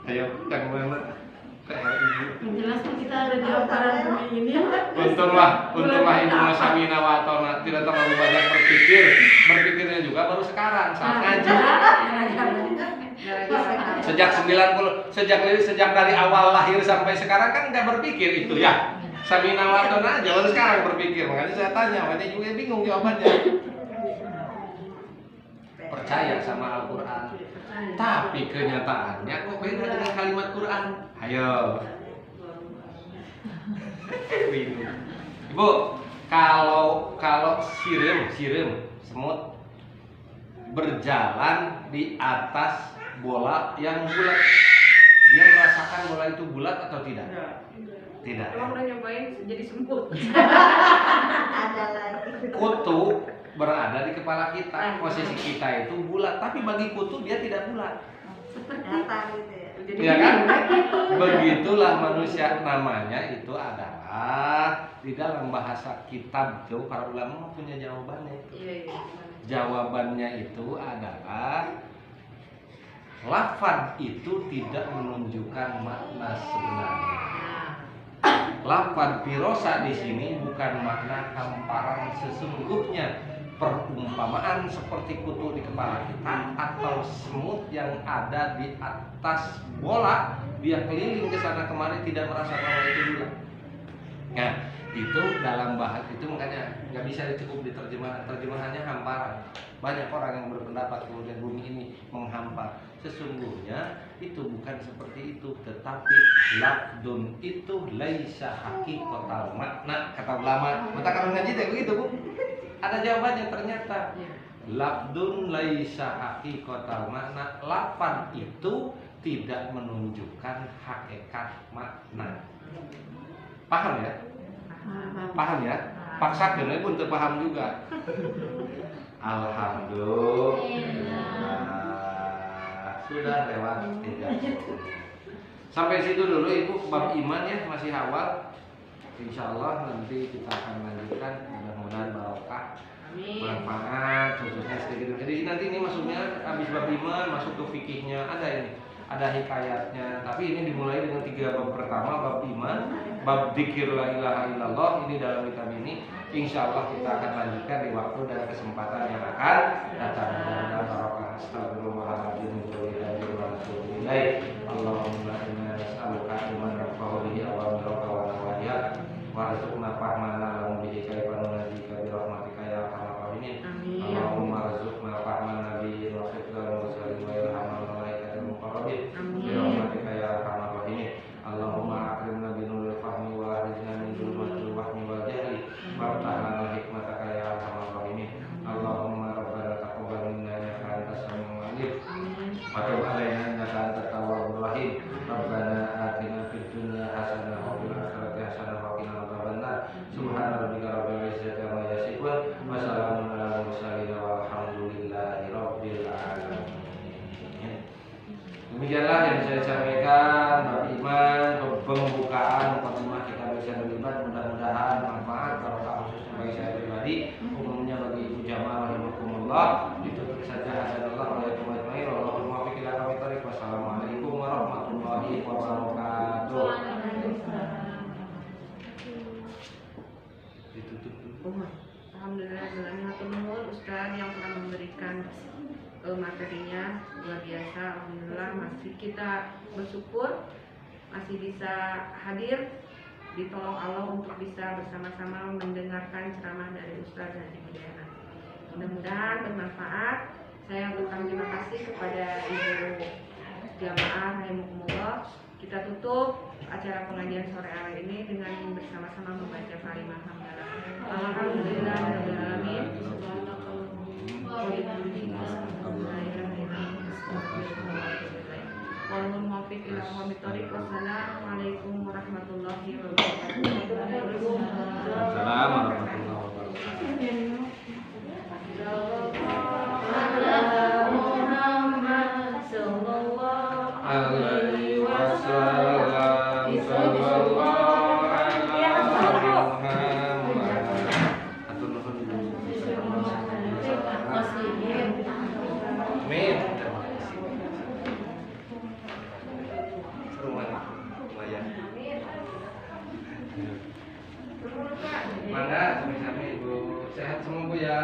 Ayo, yang mana? Menjelaskan kita ada di hamparan bumi ini. Untunglah Ibu Masamina Watona tidak terlalu banyak berpikir. Berpikirnya juga baru sekarang saat ngaji. Sejak dari awal lahir sampai sekarang kan nggak berpikir itu ya. Samina Watona aja baru sekarang berpikir. Makanya saya tanya, makanya juga bingung jawabannya. Percaya sama Al-Quran, tapi kenyataannya kok beda dengan kalimat Quran. Ayo. Bingung. Ibu, kalau sirim semut berjalan di atas bola yang bulat, dia merasakan bola itu bulat atau tidak? Tidak. Emang udah nyobain jadi semut. Kutu berada di kepala kita, posisi kita itu bulat, tapi bagi kutu dia tidak bulat. Ya kan? Begitulah manusia, namanya itu adalah di dalam bahasa kitab itu para ulama punya jawabannya. Jawabannya itu adalah lafaz itu tidak menunjukkan makna sebenarnya. Lafaz firosa di sini bukan makna hamparan sesungguhnya. Perumpamaan seperti kutu di kepala kita atau semut yang ada di atas bola, dia keliling ke sana kemari tidak merasa bahwa itu bulat. Nah, itu dalam bahasa itu makanya nggak bisa cukup diterjemahkan. Terjemahannya hamparan. Banyak orang yang berpendapat kemudian bumi ini menghampar. Sesungguhnya itu bukan seperti itu, tetapi lafdun itu laisa haqiqatal makna, kata ulama. Mata kalau ngaji teh begitu, Bu. Ada jawabannya ternyata. Lafdun laisa haqiqatal makna, lafaz itu tidak menunjukkan hakikat makna. Paham ya? Paham ya? Paksakeun we pun teu paham juga. Alhamdulillah. Sudah lewat 30. Sampai situ dulu Ibu, bab iman ya, masih awal. Insyaallah nanti kita akan lanjutkan, mudah-mudahan barokah. manfaat khususnya sedikit. Jadi nanti ini masuknya habis bab 5 masuk ke fikihnya ada ini. Ada hikayatnya, tapi ini dimulai dengan 3 bab pertama, bab 5, bab dzikir la ilaha illallah ini dalam kitab ini. Insya Allah kita akan lanjutkan di waktu dan kesempatan yang akan datang. Barokah astagfirullahaladzim wa atubu ilaih. Allahumma inna nas'aluka ilman yanfa'u bihi wa amran wa nawaiyah warzuqna fahman lahu bihi kaifa nunajika bi rahmatika ya arhamar rahimin. Allahumma arzuqna fahman nabiyyin wa hifdzal mursalin wa ilhamal malaikatil muqarrabin bi rahmatika ya arhamar rahimin. Allahumma akrimna bi nuril fahmi wa akhrijna min dhulumatil wahmi wal jahli waftah lana hikmataka ya arhamar rahimin. Allahumma rabbana taqabbal minna innaka antas samiul alim wa tub alaina innaka antat tawwabur rahim. Rabbana atina fid dunya hasanah wa fil akhirati hasanah wa qina adzabannar. Subhana rabbika rabbil izzati amma yasifun wa salamun alal mursalin walhamdulillahi rabbil alamin. Demikianlah yang saya sampaikan bab iman, pembukaan mukadimah kita bisa beriman. Mudah-mudahan manfaat barokah khususnya bagi saya pribadi, umumnya bagi Ibu Jamaah rahimakumullah. Ditutup saja hadanallah wa yakum ajmain. Wallahul muwaffiq ila aqwamit thoriq. Wassalamualaikum warahmatullahi wabarakatuh. Ditutup dulu. Alhamdulillah, hatur nuhun Ustaz yang telah memberikan materinya luar biasa. Alhamdulillah, masih kita bersyukur masih bisa hadir, ditolong Allah untuk bisa bersama-sama mendengarkan ceramah dari Ustaz Haji Hidayat. Mudah-mudahan bermanfaat. Saya ucapkan terima kasih kepada Ibu Jamaah rahimakumullah. Kita tutup acara pengajian sore hari ini dengan bersama-sama membaca kalimah hamdalah. Alhamdulillahirabbil alamin. Wallahul muwaffiq ila aqwamit thoriq. Wassalamualaikum warahmatullahi wabarakatuh. Assalamualaikum warahmatullahi wabarakatuh. Alaihi wasallam sallallahu alaihi Muhammad. Atur nuhun. Amin. Lumayan. Mangga, sami-sami Ibu. Sehat semua Bu ya.